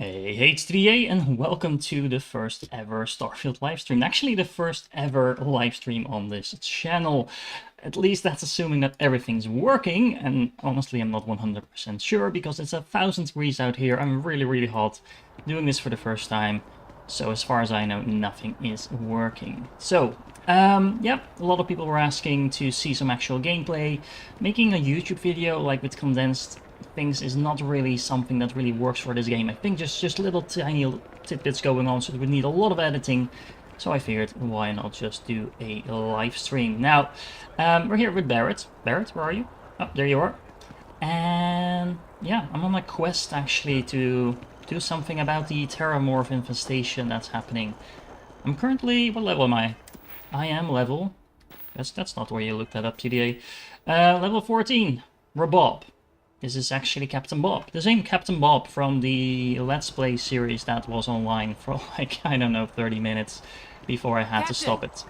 Hey, it's 3A and welcome to the first ever Starfield livestream. Actually, the first ever livestream on this channel. At least that's assuming that everything's working, and honestly I'm not 100% sure because it's 1,000 degrees out here. I'm really hot, doing this for the first time. So as far as I know, nothing is working. So, yeah, a lot of people were asking to see some actual gameplay. Making a YouTube video like with condensed things is not really something that really works for this game. I think just little tiny tidbits going on, so it would need a lot of editing. So I figured, why not just do a live stream? Now, we're here with Barrett. Barrett, where are you? Oh, there you are. And yeah, I'm on a quest actually to do something about the Terramorph infestation that's happening. I'm currently, what level am I? I am level, that's not where you looked that up today. Level 14, Rabob. This is actually Captain Bob. The same Captain Bob from the Let's Play series that was online for like, I don't know, 30 minutes before I had to stop it.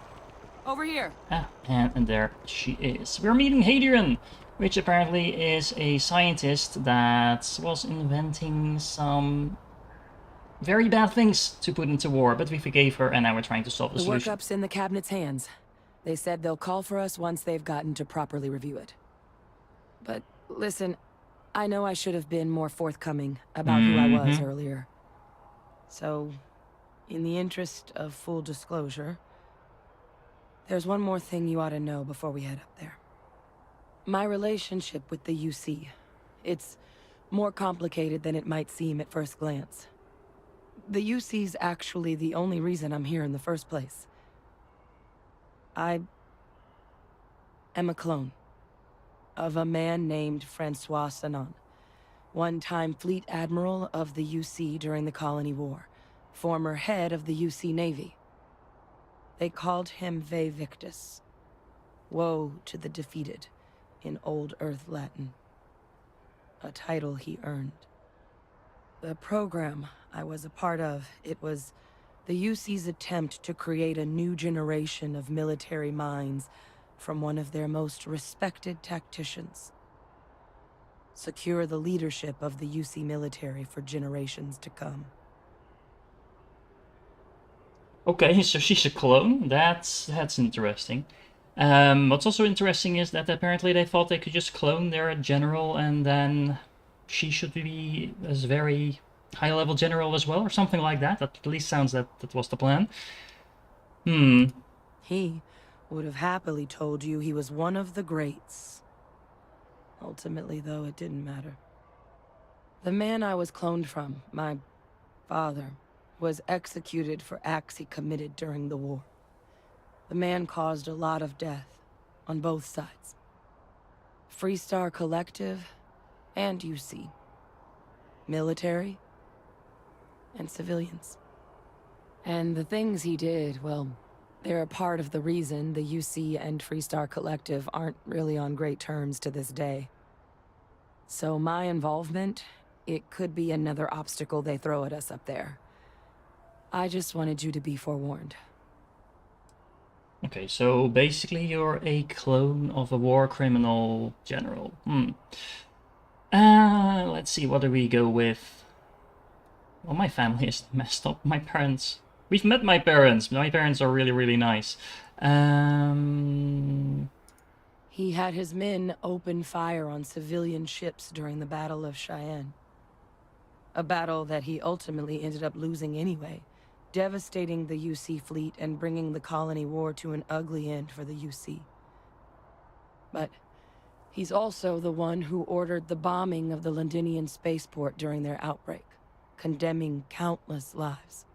Over here. Ah, and there she is. We're meeting Hadrian, which apparently is a scientist that was inventing some very bad things to put into war, but we forgave her and now we're trying to solve the solution. The workup's in the cabinet's hands. They said they'll call for us once they've gotten to properly review it. But listen, I know I should have been more forthcoming about who I was earlier. So, in the interest of full disclosure, there's one more thing you ought to know before we head up there. My relationship with the UC. It's more complicated than it might seem at first glance. The UC's actually the only reason I'm here in the first place. I am a clone of a man named Francois Sanon, one-time fleet admiral of the UC during the Colony War, former head of the UC Navy. They called him Ve Victus, woe to the defeated, in Old Earth Latin, a title he earned. The program I was a part of, it was the UC's attempt to create a new generation of military minds from one of their most respected tacticians. Secure the leadership of the UC military for generations to come. Okay, so she's a clone. That's interesting. What's also interesting is that apparently they thought they could just clone their general and then she should be a very high-level general as well, or something like that. That at least sounds that was the plan. He would have happily told you he was one of the greats. Ultimately, though, it didn't matter. The man I was cloned from, my father, was executed for acts he committed during the war. The man caused a lot of death, on both sides. Freestar Collective, and UC. Military, and civilians. And the things he did, well, they're a part of the reason the UC and Freestar Collective aren't really on great terms to this day. So my involvement, it could be another obstacle they throw at us up there. I just wanted you to be forewarned. Okay, so basically you're a clone of a war criminal general. Let's see, what do we go with? Well, my family is messed up. My parents... We've met my parents. My parents are really nice. He had his men open fire on civilian ships during the Battle of Cheyenne. A battle that he ultimately ended up losing anyway, devastating the UC fleet and bringing the Colony War to an ugly end for the UC. But he's also the one who ordered the bombing of the Londinian spaceport during their outbreak, condemning countless lives.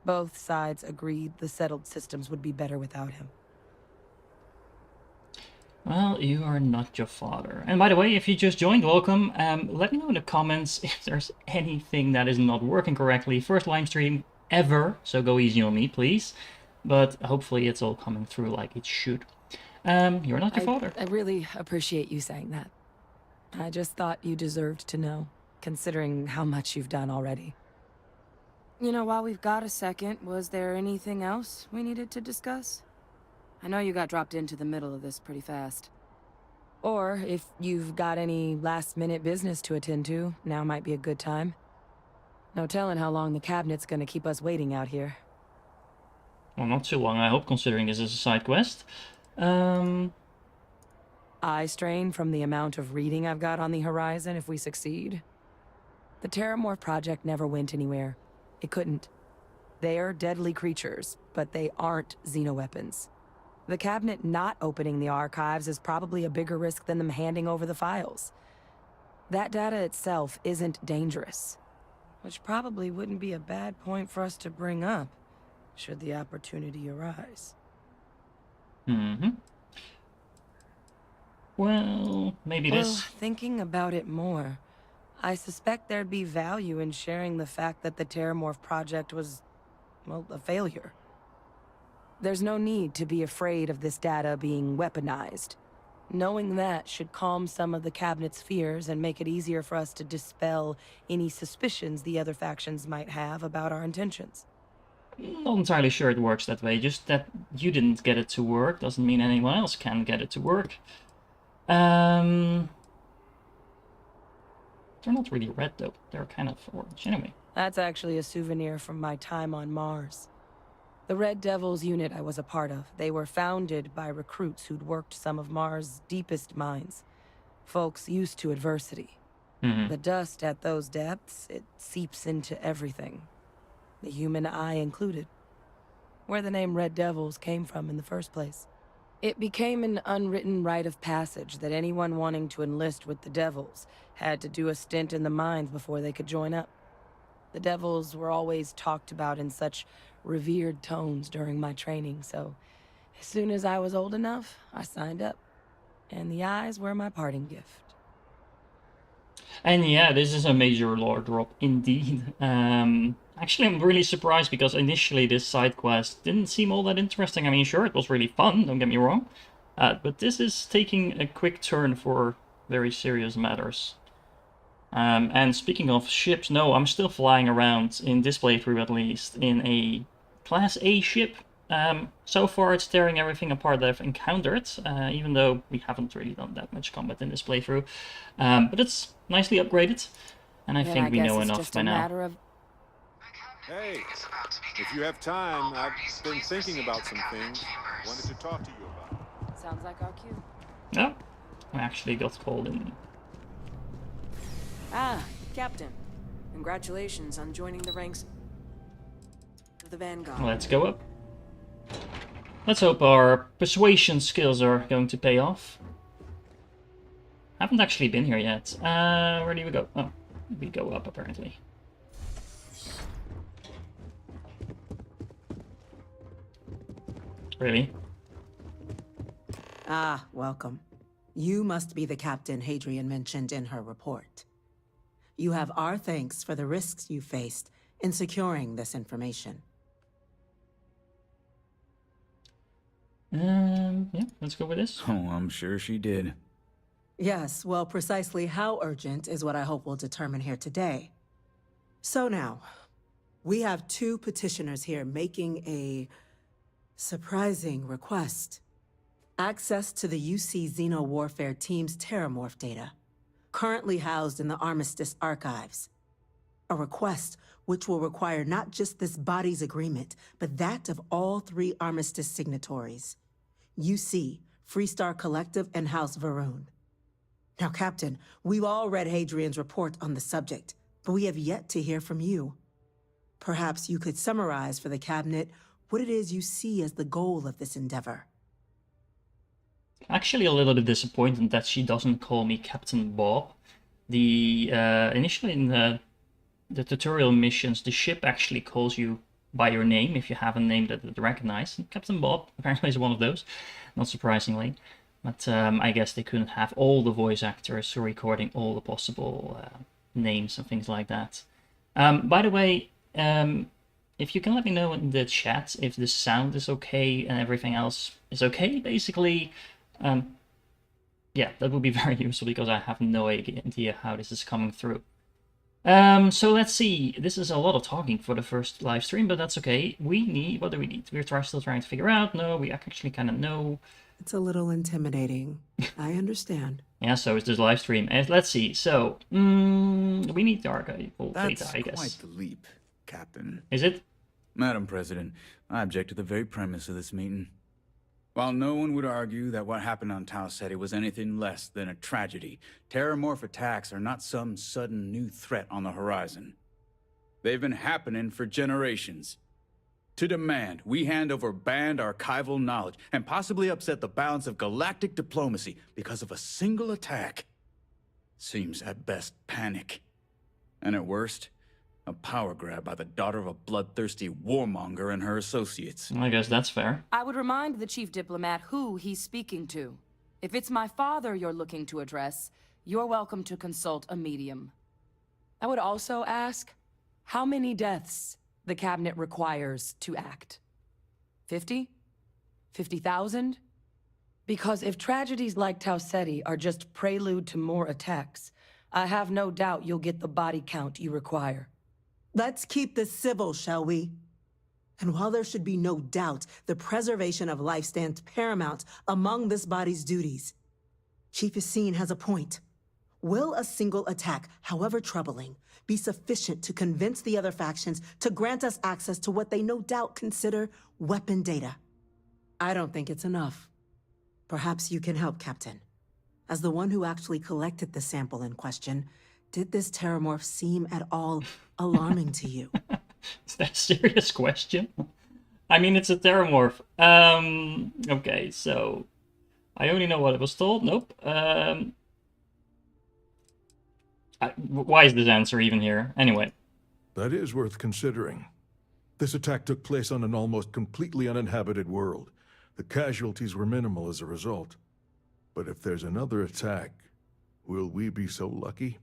Both sides agreed the settled systems would be better without him. Well, you are not your father. And by the way, if you just joined, welcome. Let me know in the comments if there's anything that is not working correctly. First live stream ever, so go easy on me, please. But hopefully it's all coming through like it should. You're not your father. I really appreciate you saying that. I just thought you deserved to know, considering how much you've done already. You know, while we've got a second, was there anything else we needed to discuss? I know you got dropped into the middle of this pretty fast. Or if you've got any last-minute business to attend to, now might be a good time. No telling how long the cabinet's gonna keep us waiting out here. Well, not too long, I hope, considering this is a side quest. Eye strain from the amount of reading I've got on the horizon if we succeed. The Terramorph project never went anywhere. It couldn't. They're deadly creatures, but they aren't xenoweapons. The cabinet not opening the archives is probably a bigger risk than them handing over the files. That data itself isn't dangerous, which probably wouldn't be a bad point for us to bring up, should the opportunity arise. Well, maybe this... Thinking about it more, I suspect there'd be value in sharing the fact that the Terramorph project was, well, a failure. There's no need to be afraid of this data being weaponized. Knowing that should calm some of the cabinet's fears and make it easier for us to dispel any suspicions the other factions might have about our intentions. Not entirely sure it works that way. Just that you didn't get it to work doesn't mean anyone else can get it to work. They're not really red though. They're kind of orange anyway. That's actually a souvenir from my time on Mars. The Red Devils unit I was a part of, they were founded by recruits who'd worked some of Mars' deepest mines. Folks used to adversity. The dust at those depths, it seeps into everything. The human eye included. Where the name Red Devils came from in the first place. It became an unwritten rite of passage that anyone wanting to enlist with the Devils had to do a stint in the mines before they could join up. The Devils were always talked about in such revered tones during my training, so as soon as I was old enough, I signed up. And the eyes were my parting gift. And yeah, this is a major lore drop indeed. Actually, I'm really surprised because initially this side quest didn't seem all that interesting. I mean, sure, it was really fun, don't get me wrong. But this is taking a quick turn for very serious matters. And speaking of ships, no, I'm still flying around, in this playthrough at least, in a Class A ship. So far it's tearing everything apart that I've encountered, even though we haven't really done that much combat in this playthrough. But it's nicely upgraded, and I think we know enough by now. Hey, if you have time, I've been thinking about some things. Wanted to talk to you about. Sounds like our cue. No, I actually got called in. Ah, Captain. Congratulations on joining the ranks of the Vanguard. Let's go up. Let's hope our persuasion skills are going to pay off. Haven't actually been here yet. Where do we go? Oh, we go up apparently. Really? Ah, welcome. You must be the captain Hadrian mentioned in her report. You have our thanks for the risks you faced in securing this information. Yeah, let's go with this. Oh, I'm sure she did. Yes, well, precisely how urgent is what I hope we'll determine here today. So now, we have two petitioners here making a surprising request. Access to the UC Xeno Warfare Team's Terramorph data, currently housed in the Armistice archives. A request which will require not just this body's agreement, but that of all three Armistice signatories. UC, Freestar Collective, and House Varun. Now, Captain, we've all read Hadrian's report on the subject, but we have yet to hear from you. Perhaps you could summarize for the Cabinet what it is you see as the goal of this endeavor. Actually a little bit disappointed that she doesn't call me Captain Bob. Initially in the tutorial missions, the ship actually calls you by your name if you have a name that it recognizes. And Captain Bob apparently is one of those, not surprisingly. But I guess they couldn't have all the voice actors recording all the possible names and things like that. By the way, if you can let me know in the chat if the sound is okay and everything else is okay, basically, yeah, that would be very useful because I have no idea how this is coming through. So let's see. This is a lot of talking for the first live stream, but that's okay. We need, what do we need? We're still trying to figure out. No, we actually kind of know. It's a little intimidating. I understand. Yeah, so is this live stream. Let's see. So, we need the archival data, I guess. That's quite the leap, Captain. Is it? Madam President, I object to the very premise of this meeting. While no one would argue that what happened on Tau Ceti was anything less than a tragedy, terramorph attacks are not some sudden new threat on the horizon. They've been happening for generations. To demand we hand over banned archival knowledge and possibly upset the balance of galactic diplomacy because of a single attack seems at best panic. And at worst, a power grab by the daughter of a bloodthirsty warmonger and her associates. I guess that's fair. I would remind the chief diplomat who he's speaking to. If it's my father you're looking to address, you're welcome to consult a medium. I would also ask, how many deaths the cabinet requires to act? 50? 50,000? Because if tragedies like Tau Ceti are just prelude to more attacks, I have no doubt you'll get the body count you require. Let's keep this civil, shall we? And while there should be no doubt the preservation of life stands paramount among this body's duties, Chief Yassine has a point. Will a single attack, however troubling, be sufficient to convince the other factions to grant us access to what they no doubt consider weapon data? I don't think it's enough. Perhaps you can help, Captain. As the one who actually collected the sample in question, did this terramorph seem at all alarming to you? Is that a serious question? I mean, it's a terramorph. Okay, so I only know what I was told. Nope. Why is this answer even here? Anyway. That is worth considering. This attack took place on an almost completely uninhabited world. The casualties were minimal as a result. But if there's another attack, will we be so lucky?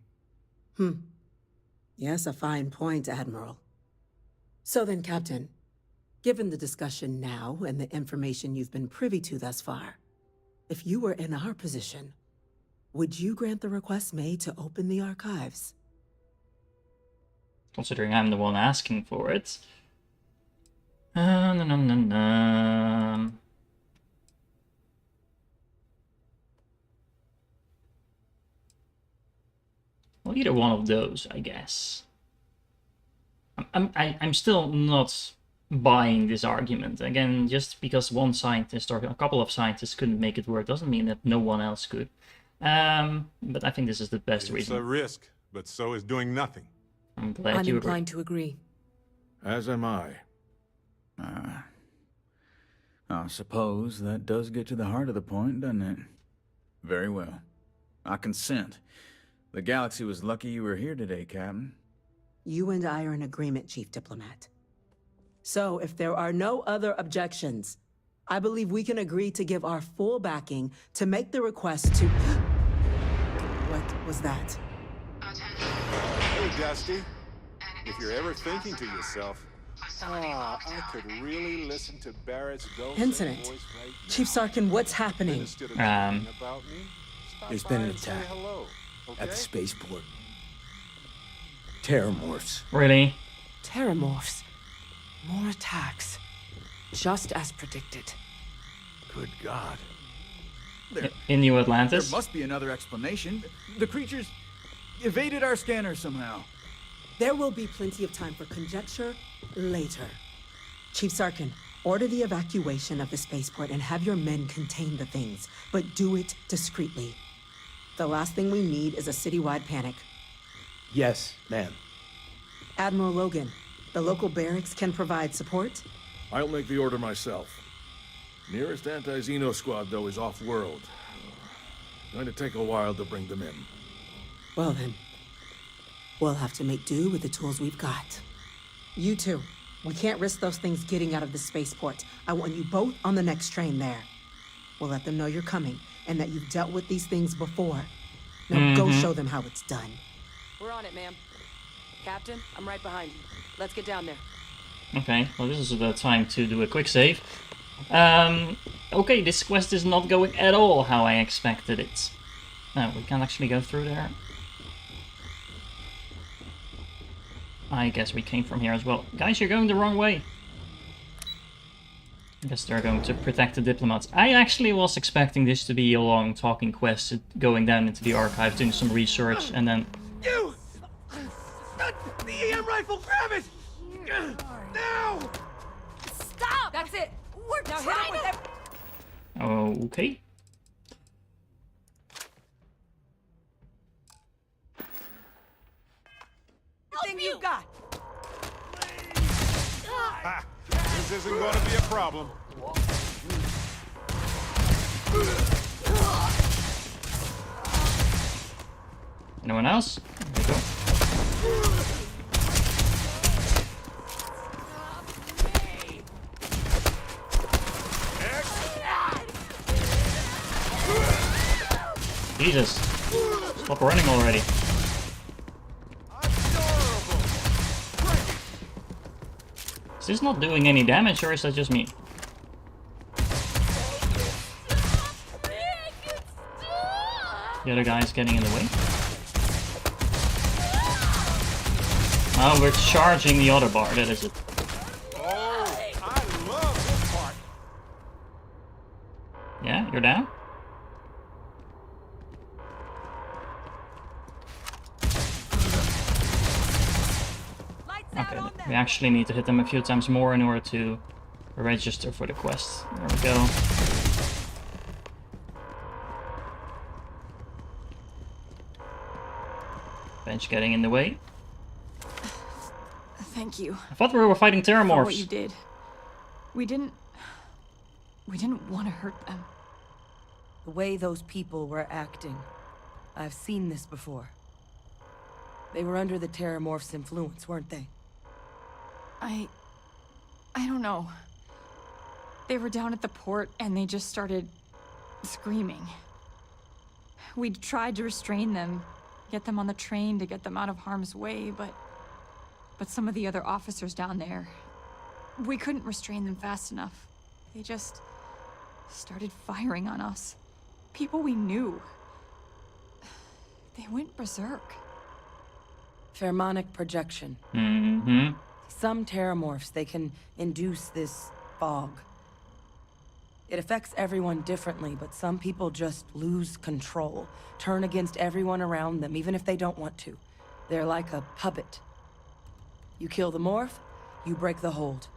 Yes, a fine point, Admiral. So then, Captain, given the discussion now and the information you've been privy to thus far, if you were in our position, would you grant the request made to open the archives? Considering I'm the one asking for it. Well, either one of those, I guess. I'm still not buying this argument. Again, just because one scientist or a couple of scientists couldn't make it work doesn't mean that no one else could. But I think this is the best reason. It's a risk, but so is doing nothing. I'm glad I'm you agree. inclined to agree. As am I. I suppose that does get to the heart of the point, doesn't it? Very well. I consent. The galaxy was lucky you were here today, Captain. You and I are in agreement, Chief Diplomat. So, if there are no other objections, I believe we can agree to give our full backing to make the request to... What was that? Hey, Dusty. If you're ever thinking to yourself, I could really listen to Barrett's dulcet Incident. voice right now. Chief Sarkin, what's happening? Instead of talking about me, stop There's by been an and say attack hello, okay? at the spaceport. Terramorphs. Really? Terramorphs. More attacks. Just as predicted. Good God. In New There Atlantis? must be another explanation. The creatures evaded our scanner somehow. There will be plenty of time for conjecture later. Chief Sarkin, order the evacuation of the spaceport and have your men contain the things, but do it discreetly. The last thing we need is a citywide panic. Yes, ma'am. Admiral Logan, the local barracks can provide support? I'll make the order myself. Nearest anti-Xeno squad, though, is off-world. Going to take a while to bring them in. Well then, we'll have to make do with the tools we've got. You two, we can't risk those things getting out of the spaceport. I want you both on the next train there. We'll let them know you're coming and that you've dealt with these things before. Now go show them how it's done. We're on it, ma'am. Captain, I'm right behind you. Let's get down there. Okay, well this is the time to do a quick save. Okay, this quest is not going at all how I expected it. No, we can't actually go through there. I guess we came from here as well. Guys, you're going the wrong way. guess they're going to protect the diplomats. I actually was expecting this to be a long talking quest, going down into the archive, doing some research, and then... You! The EM rifle, grab it! Now! Stop! That's it! We're now trying to... Okay. Everything you got! Ah, this isn't going to be a problem. Anyone else? There we go. Jesus. Stop running already. Is this not doing any damage, or is that just me? The other guy's getting in the way. Oh, we're charging the other bar, that is it. Oh, I love this part. Yeah, you're down? Okay, we actually need to hit them a few times more in order to register for the quest. There we go. Bench getting in the way. Thank you I thought we were fighting for terramorphs. what you did. We didn't want to hurt them. The way those people were acting. I've seen this before. They were under the Terramorph's influence, weren't they? I don't know. They were down at the port and they just started screaming. We tried to restrain them, get them on the train to get them out of harm's way, but some of the other officers down there, we couldn't restrain them fast enough. They just started firing on us. People we knew. They went berserk. Pheromonic projection. Mm-hmm. Some Terramorphs, they can induce this fog. It affects everyone differently, but some people just lose control, turn against everyone around them, even if they don't want to. They're like a puppet. You kill the morph, you break the hold.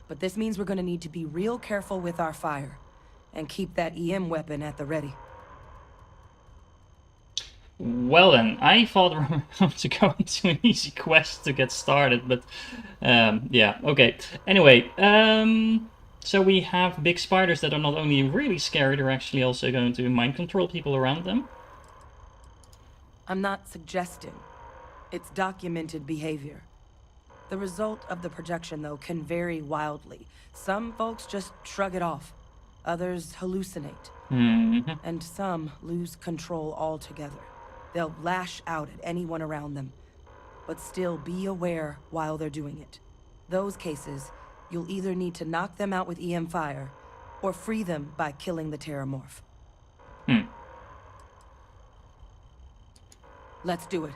But this means we're gonna need to be real careful with our fire, and keep that EM weapon at the ready. Well then, I thought we were going to go into an easy quest to get started, but yeah, okay. Anyway, so we have big spiders that are not only really scary, they're actually also going to mind control people around them. I'm not suggesting. It's documented behavior. The result of the projection, though, can vary wildly. Some folks just shrug it off. Others hallucinate. Mm-hmm. And some lose control altogether. They'll lash out at anyone around them, but still be aware while they're doing it. Those cases, you'll either need to knock them out with EM fire, or free them by killing the Terramorph. Let's do it.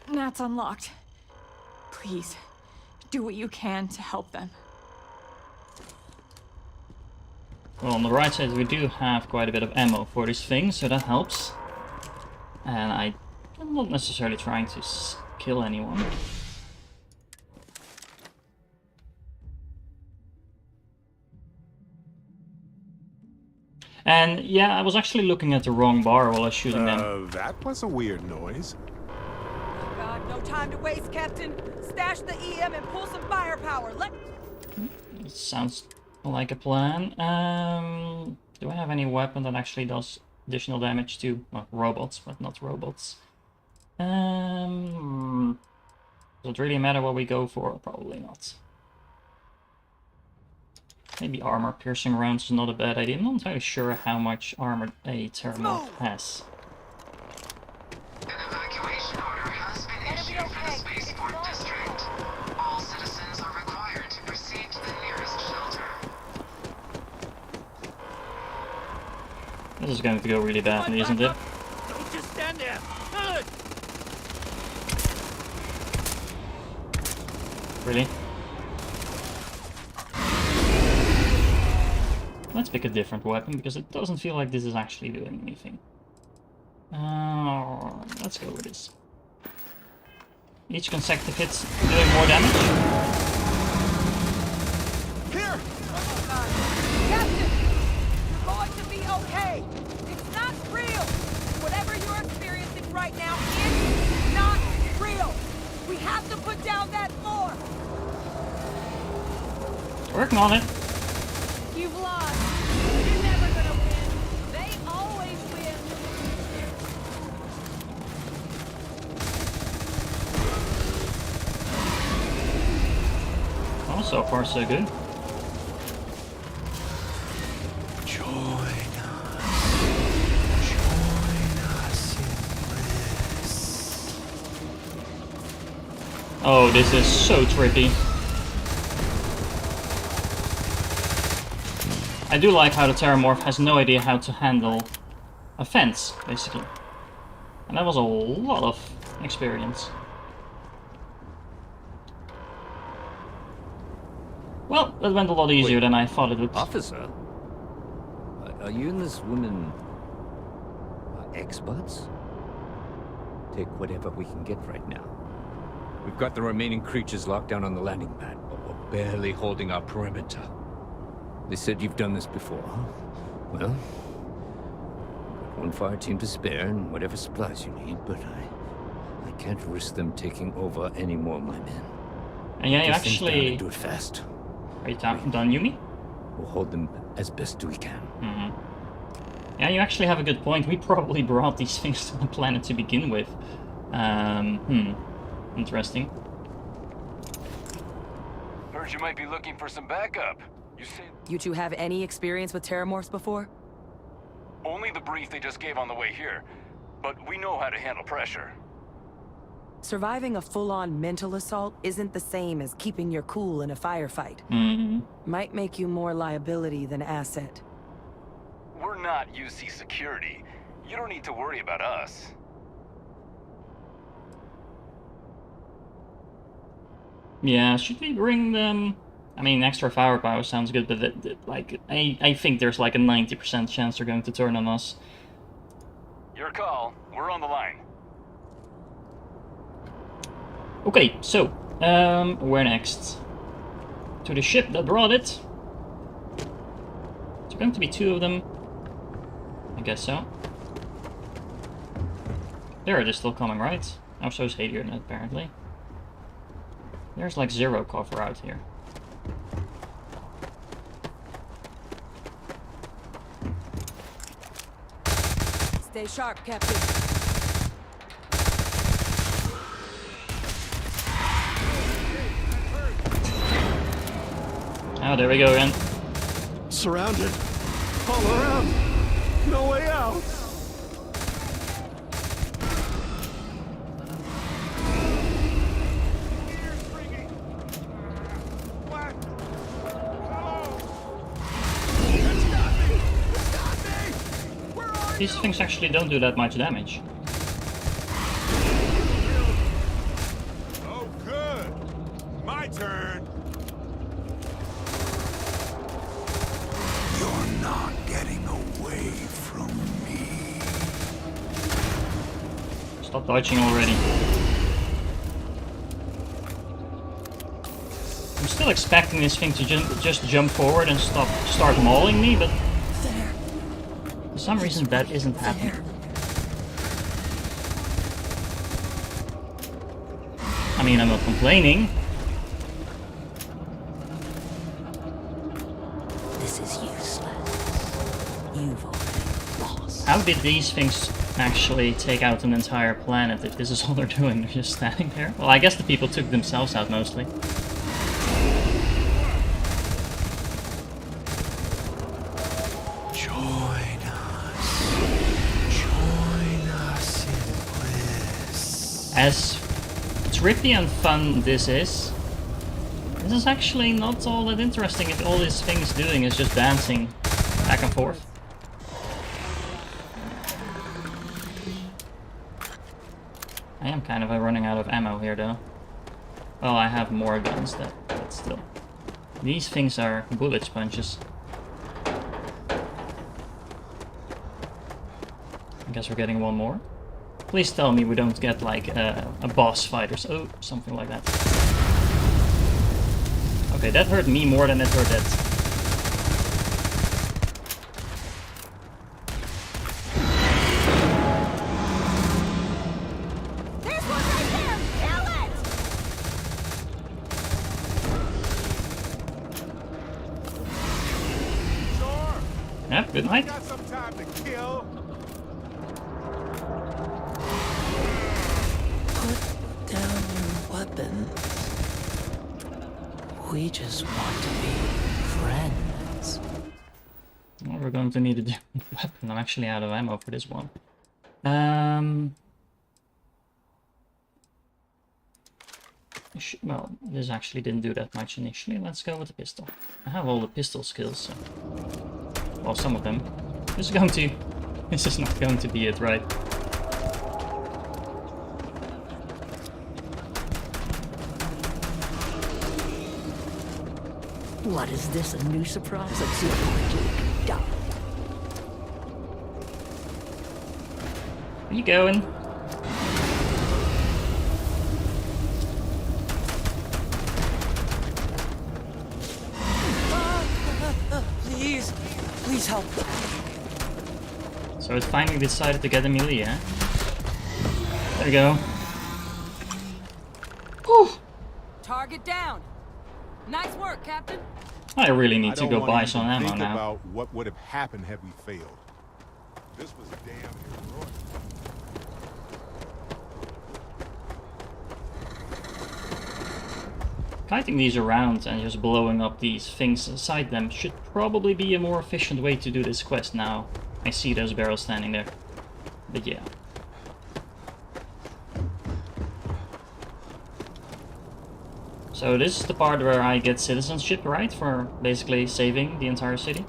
Nat's unlocked. Please, do what you can to help them. Well, on the right side we do have quite a bit of ammo for this thing, so that helps. And I'm not necessarily trying to kill anyone. And yeah, I was actually looking at the wrong bar while I was shooting them. That was a weird noise. God, no time to waste, Captain. Stash the EM and pull some firepower. It sounds like a plan. Do I have any weapon that actually does additional damage to robots, but not robots? Does it really matter what we go for? Probably not. Maybe armor-piercing rounds is not a bad idea. I'm not entirely sure how much armor a Terramorph has. An evacuation order has been issued for the spaceport district. All citizens are required to proceed to the nearest shelter. This is going to go really badly, isn't it? Don't just stand there. Good. Really? Let's pick a different weapon, because it doesn't feel like this is actually doing anything. Let's go with this. Each consecutive hit's doing more damage. Here! Captain! You're going to be okay! It's not real! Whatever you're experiencing right now is not real! We have to put down that floor! Working on it. You've lost! You're never gonna win! They always win! Oh, so far so good. Join us in bliss. Oh, this is so trippy. I do like how the Terramorph has no idea how to handle a fence, basically. And that was a lot of experience. Well, that went a lot easier than I thought it would. Officer? Are you and this woman experts? Take whatever we can get right now. We've got the remaining creatures locked down on the landing pad, but we're barely holding our perimeter. They said you've done this before, huh? Well, got one fire team to spare and whatever supplies you need, but I can't risk them taking over any more of my men. And yeah, you Get things done actually... and do it fast. Are you done, Yumi? We'll hold them as best we can. Yeah, you actually have a good point. We probably brought these things to the planet to begin with. Interesting. Heard you might be looking for some backup. You said You two have any experience with Terramorphs before? only the brief they just gave on the way here, but we know how to handle pressure. Surviving a full-on mental assault isn't the same as keeping your cool in a firefight. Might make you more liability than asset. We're not UC security. You don't need to worry about us. Yeah, should we bring them? I mean, extra firepower sounds good, but like, I think there's like a 90% chance they're going to turn on us. Your call. We're on the line. Okay, so, where next? To the ship that brought it. There's going to be 2 of them. I guess so. There, it is still coming, right? Oh, so is Hadrian, apparently. There's like 0 cover out here. Stay sharp, Captain. Oh, there we go again. Surrounded. All around. No way out. These things actually don't do that much damage. Oh, good. My turn. You're not getting away from me. Stop dodging already. I'm still expecting this thing to just jump forward and start mauling me, but for some reason that isn't happening. I mean, I'm not complaining. This is useless. You've already lost. How did these things actually take out an entire planet if this is all they're doing? They're just standing there? Well, I guess the people took themselves out mostly. As trippy and fun this is actually not all that interesting if all this thing's doing is just dancing back and forth. I am kind of running out of ammo here though. Well, I have more guns, but still. These things are bullet sponges. I guess we're getting one more. Please tell me we don't get like a boss fight or something like that. Okay, that hurt me more than it hurt it. There's one right there! Kill it! Sure. Yep, good night. Got some time to kill. Put down your weapons. We just want to be friends. Well, we're going to need a different weapon. I'm actually out of ammo for this one. Well, this actually didn't do that much initially. Let's go with the pistol. I have all the pistol skills, so... Well, some of them. This is going to... This is not going to be it, right? What is this, a new surprise? Let's see if we can die. Where you going? Please help. So it finally decided to get a melee, eh? There we go. Whew. Target down. Nice work, Captain. I really need to don't go wanna buy even some ammo think now. about what would have happened had we failed. This was damn heroic. Kiting these around and just blowing up these things inside them should probably be a more efficient way to do this quest now. I see those barrels standing there. But yeah. So this is the part where I get citizenship, right? For basically saving the entire city.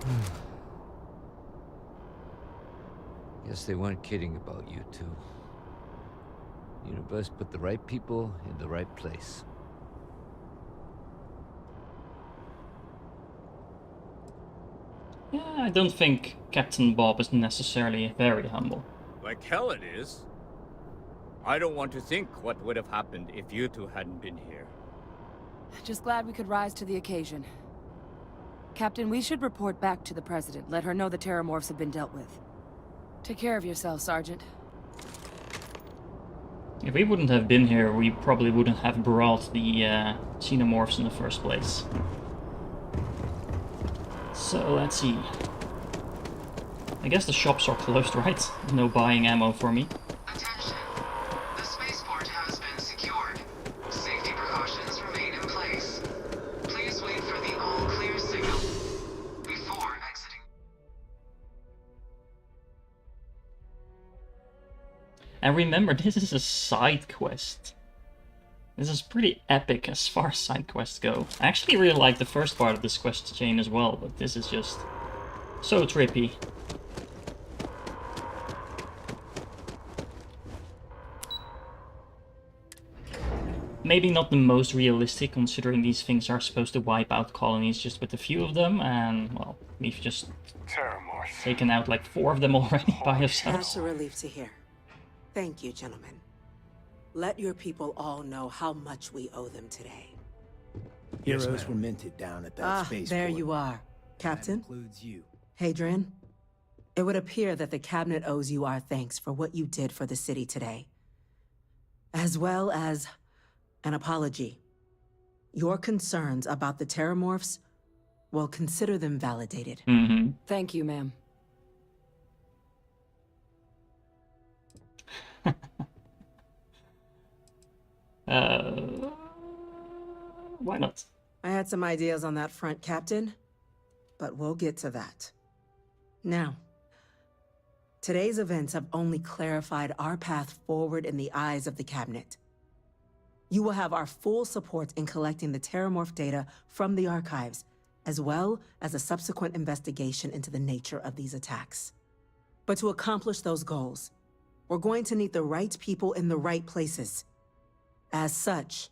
Guess they weren't kidding about you two. Universe put the right people in the right place. Yeah, I don't think Captain Bob is necessarily very humble. Like hell it is. I don't want to think what would have happened if you two hadn't been here. Just glad we could rise to the occasion. Captain, we should report back to the President. Let her know the Terramorphs have been dealt with. Take care of yourself, Sergeant. If we wouldn't have been here, we probably wouldn't have brought the Xenomorphs in the first place. So, let's see. I guess the shops are closed, right? No buying ammo for me. Attention. The spaceport has been secured. Safety precautions remain in place. Please wait for the all-clear signal before exiting. And remember, this is a side quest. This is pretty epic as far as side quests go. I actually really like the first part of this quest chain as well, but this is just so trippy. Maybe not the most realistic, considering these things are supposed to wipe out colonies just with a few of them, and, well, we've just taken out like 4 of them already by ourselves. That's a relief to hear. Thank you, gentlemen. Let your people all know how much we owe them today. Heroes were minted down at that spaceport. There you are, Captain. That includes you. Hadrian, it would appear that the Cabinet owes you our thanks for what you did for the city today, as well as an apology. Your concerns about the Terramorphs, well, consider them validated. Mm-hmm. Thank you, ma'am. Why not? I had some ideas on that front, Captain, but we'll get to that. Now, today's events have only clarified our path forward in the eyes of the Cabinet. You will have our full support in collecting the Terramorph data from the archives, as well as a subsequent investigation into the nature of these attacks. But to accomplish those goals, we're going to need the right people in the right places. As such,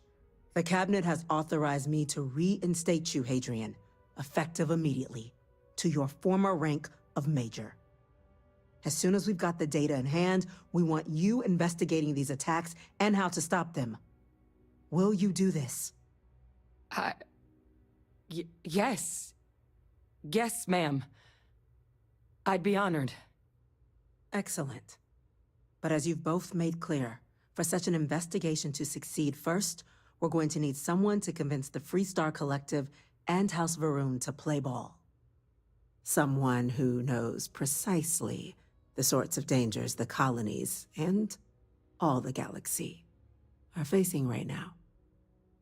the Cabinet has authorized me to reinstate you, Hadrian, effective immediately, to your former rank of Major. As soon as we've got the data in hand, we want you investigating these attacks and how to stop them. Will you do this? Yes. Yes, ma'am. I'd be honored. Excellent. But as you've both made clear, for such an investigation to succeed first, we're going to need someone to convince the Freestar Collective and House Varun to play ball. Someone who knows precisely the sorts of dangers the colonies and all the galaxy are facing right now.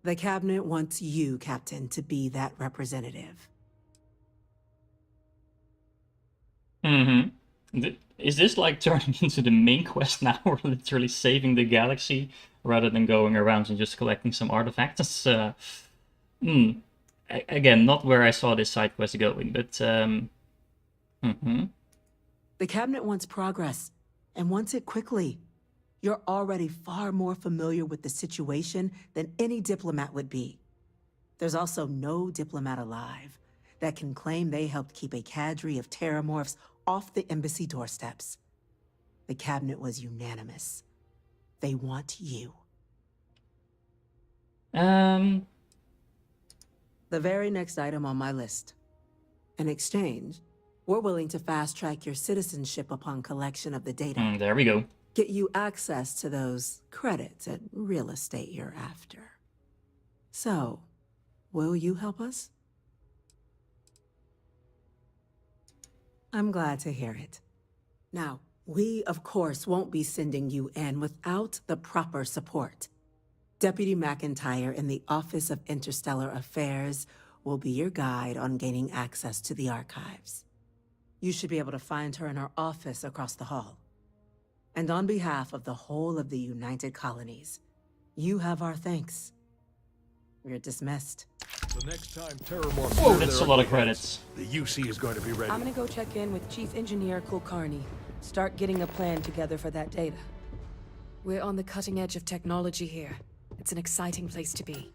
The Cabinet wants you, Captain, to be that representative. Is this like turning into the main quest now? We're literally saving the galaxy rather than going around and just collecting some artifacts? That's, again, not where I saw this side quest going, but The Cabinet wants progress, and wants it quickly. You're already far more familiar with the situation than any diplomat would be. There's also no diplomat alive that can claim they helped keep a cadre of terramorphs off the embassy doorsteps. The Cabinet was unanimous. They want you. The very next item on my list. In exchange, we're willing to fast-track your citizenship upon collection of the data. There we go. Get you access to those credits and real estate you're after. So, will you help us? I'm glad to hear it. Now, we, of course, won't be sending you in without the proper support. Deputy McIntyre in the Office of Interstellar Affairs will be your guide on gaining access to the archives. You should be able to find her in her office across the hall. And on behalf of the whole of the United Colonies, you have our thanks. You're dismissed. The next time Terramorphs... Whoa, that's a lot of credits. The UC is going to be ready. I'm gonna go check in with Chief Engineer Kulkarni. Start getting a plan together for that data. We're on the cutting edge of technology here. It's an exciting place to be.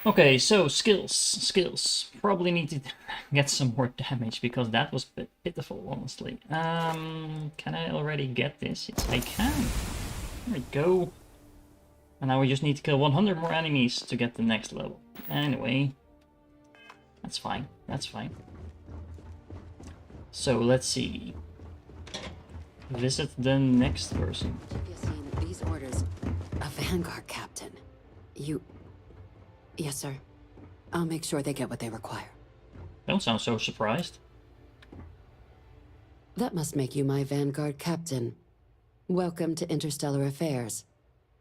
Okay, so skills. Probably need to get some more damage because that was a bit pitiful, honestly. Can I already get this? Yes, I can. There we go. And now we just need to kill 100 more enemies to get the next level. Anyway, that's fine. That's fine. So let's see. Visit the next person. You've seen these orders. A Vanguard captain. You... Yes, sir. I'll make sure they get what they require. Don't sound so surprised. That must make you my Vanguard captain. Welcome to Interstellar Affairs.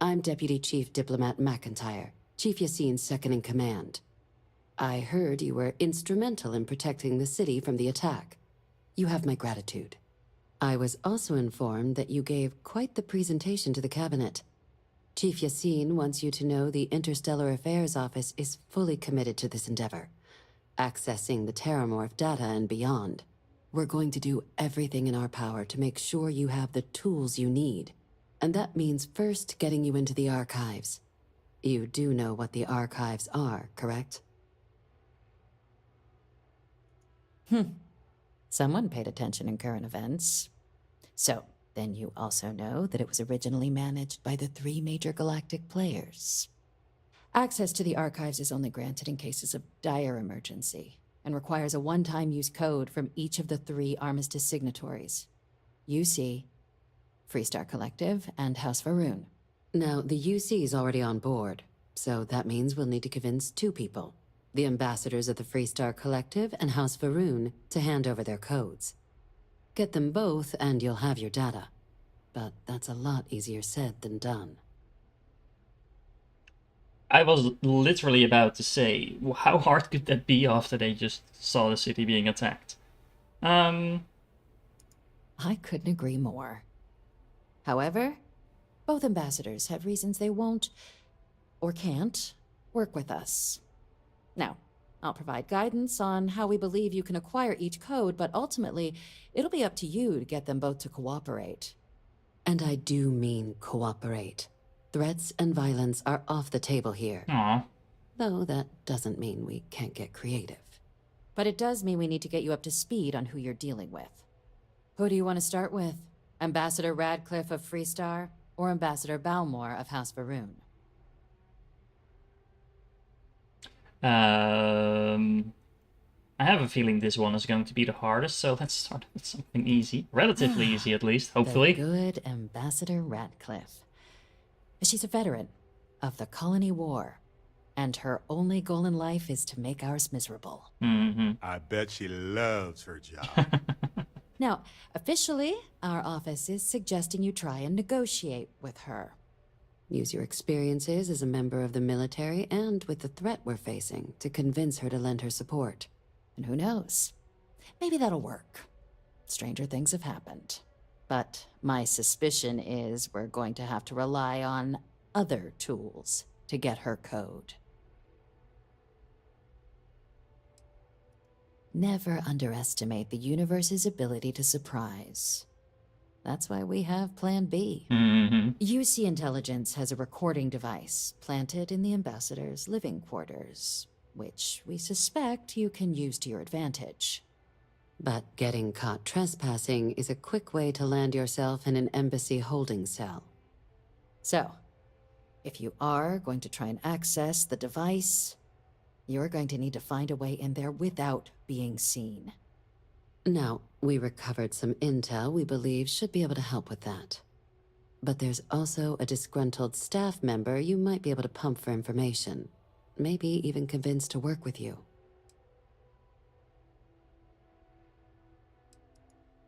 I'm Deputy Chief Diplomat McIntyre, Chief Yassine's second-in-command. I heard you were instrumental in protecting the city from the attack. You have my gratitude. I was also informed that you gave quite the presentation to the Cabinet. Chief Yassine wants you to know the Interstellar Affairs Office is fully committed to this endeavor, accessing the Terramorph data and beyond. We're going to do everything in our power to make sure you have the tools you need. And that means first getting you into the archives. You do know what the archives are, correct? Someone paid attention in current events. So, then you also know that it was originally managed by the 3 major galactic players. Access to the archives is only granted in cases of dire emergency, and requires a one-time use code from each of the 3 armistice signatories. UC, Freestar Collective, and House Varun. Now, the UC is already on board, so that means we'll need to convince 2 people. The ambassadors of the Freestar Collective and House Varun to hand over their codes. Get them both and you'll have your data. But that's a lot easier said than done. I was literally about to say, how hard could that be after they just saw the city being attacked? I couldn't agree more. However, both ambassadors have reasons they won't, or can't, work with us. Now, I'll provide guidance on how we believe you can acquire each code, but ultimately, it'll be up to you to get them both to cooperate. And I do mean cooperate. Threats and violence are off the table here. Aww. Though that doesn't mean we can't get creative. But it does mean we need to get you up to speed on who you're dealing with. Who do you want to start with? Ambassador Radcliffe of Freestar, or Ambassador Balmore of House Varoon? I have a feeling this one is going to be the hardest, so let's start with something easy. Relatively easy, at least, hopefully. The good Ambassador Radcliffe. She's a veteran of the Colony War, and her only goal in life is to make ours miserable. I bet she loves her job. Now, officially, our office is suggesting you try and negotiate with her. Use your experiences as a member of the military and with the threat we're facing to convince her to lend her support. And who knows? Maybe that'll work. Stranger things have happened. But my suspicion is we're going to have to rely on other tools to get her code. Never underestimate the universe's ability to surprise. That's why we have Plan B. UC Intelligence has a recording device planted in the Ambassador's living quarters, which we suspect you can use to your advantage. But getting caught trespassing is a quick way to land yourself in an embassy holding cell. So, if you are going to try and access the device, you're going to need to find a way in there without being seen. Now, we recovered some intel we believe should be able to help with that. But there's also a disgruntled staff member you might be able to pump for information. Maybe even convince to work with you.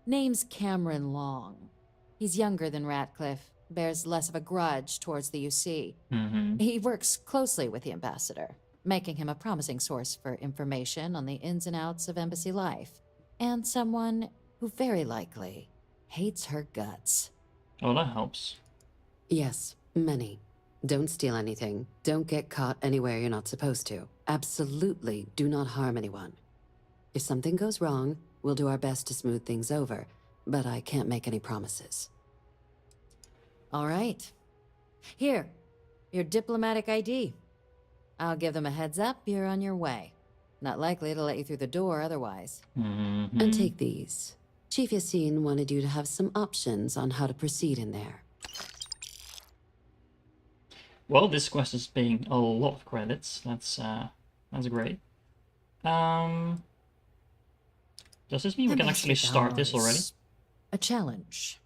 Name's Cameron Long. He's younger than Ratcliffe, bears less of a grudge towards the UC. He works closely with the Ambassador, making him a promising source for information on the ins and outs of embassy life, and someone who very likely hates her guts. Oh, that helps. Yes, many. Don't steal anything. Don't get caught anywhere you're not supposed to. Absolutely do not harm anyone. If something goes wrong, we'll do our best to smooth things over, but I can't make any promises. All right. Here, your diplomatic ID. I'll give them a heads up you're on your way. Not likely to let you through the door otherwise. And take these. Chief Yassine wanted you to have some options on how to proceed in there. Well, this quest is paying a lot of credits. That's great. Does this mean we can actually start this already? A challenge.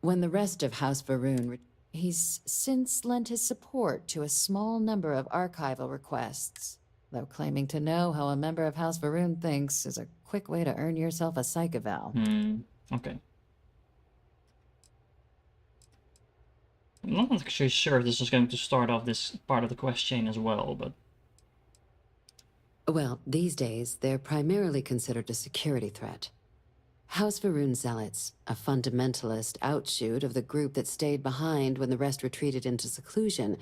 When the rest of House Varoon, he's since lent his support to a small number of archival requests, though claiming to know how a member of House Varoon thinks is a quick way to earn yourself a psych eval. Okay. I'm not actually sure if this is going to start off this part of the quest chain as well, but... Well, these days, they're primarily considered a security threat. House Varoon Zealots, a fundamentalist outshoot of the group that stayed behind when the rest retreated into seclusion,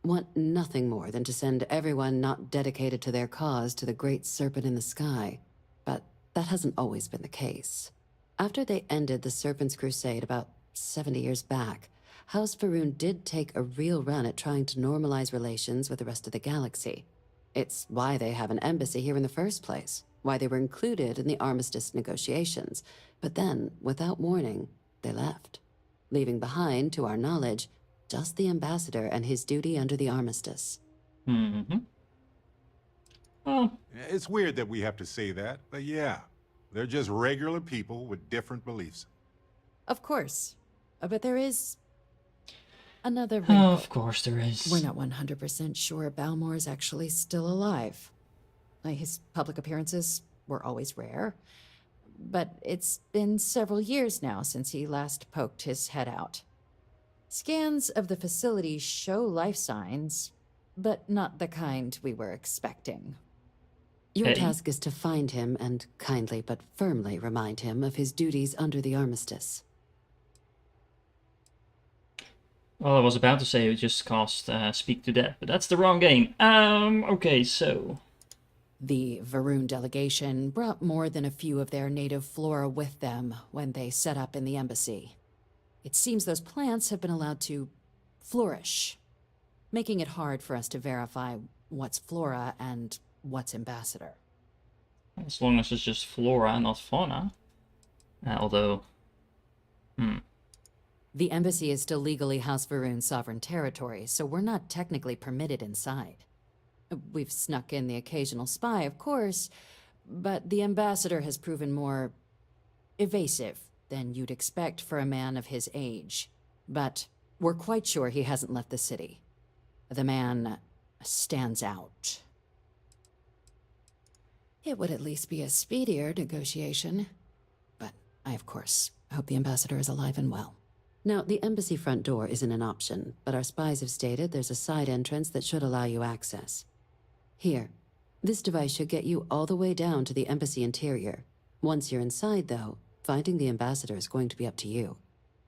want nothing more than to send everyone not dedicated to their cause to the great serpent in the sky. But that hasn't always been the case. After they ended the Serpent's Crusade about 70 years back, House Varoon did take a real run at trying to normalize relations with the rest of the galaxy. It's why they have an embassy here in the first place, why they were included in the armistice negotiations. But then, without warning, they left, leaving behind, to our knowledge, just the Ambassador and his duty under the armistice. Oh. It's weird that we have to say that, but yeah, they're just regular people with different beliefs. Of course. But there is another wrinkle. Oh, of course there is. We're not 100% sure Balmore is actually still alive. His public appearances were always rare, but it's been several years now since he last poked his head out. Scans of the facility show life signs, but not the kind we were expecting. Your task is to find him and kindly but firmly remind him of his duties under the armistice. Well, I was about to say it just cost Speak to Death, but that's the wrong game. Okay, so... The Varoon delegation brought more than a few of their native flora with them when they set up in the embassy. It seems those plants have been allowed to flourish, making it hard for us to verify what's flora and what's ambassador. As long as it's just flora, not fauna. Although... The embassy is still legally House Varun's sovereign territory, so we're not technically permitted inside. We've snuck in the occasional spy, of course, but the ambassador has proven more evasive than you'd expect for a man of his age. But we're quite sure he hasn't left the city. The man stands out. It would at least be a speedier negotiation. But I, of course, hope the ambassador is alive and well. Now, the embassy front door isn't an option, but our spies have stated there's a side entrance that should allow you access. Here, this device should get you all the way down to the embassy interior. Once you're inside, though, finding the ambassador is going to be up to you.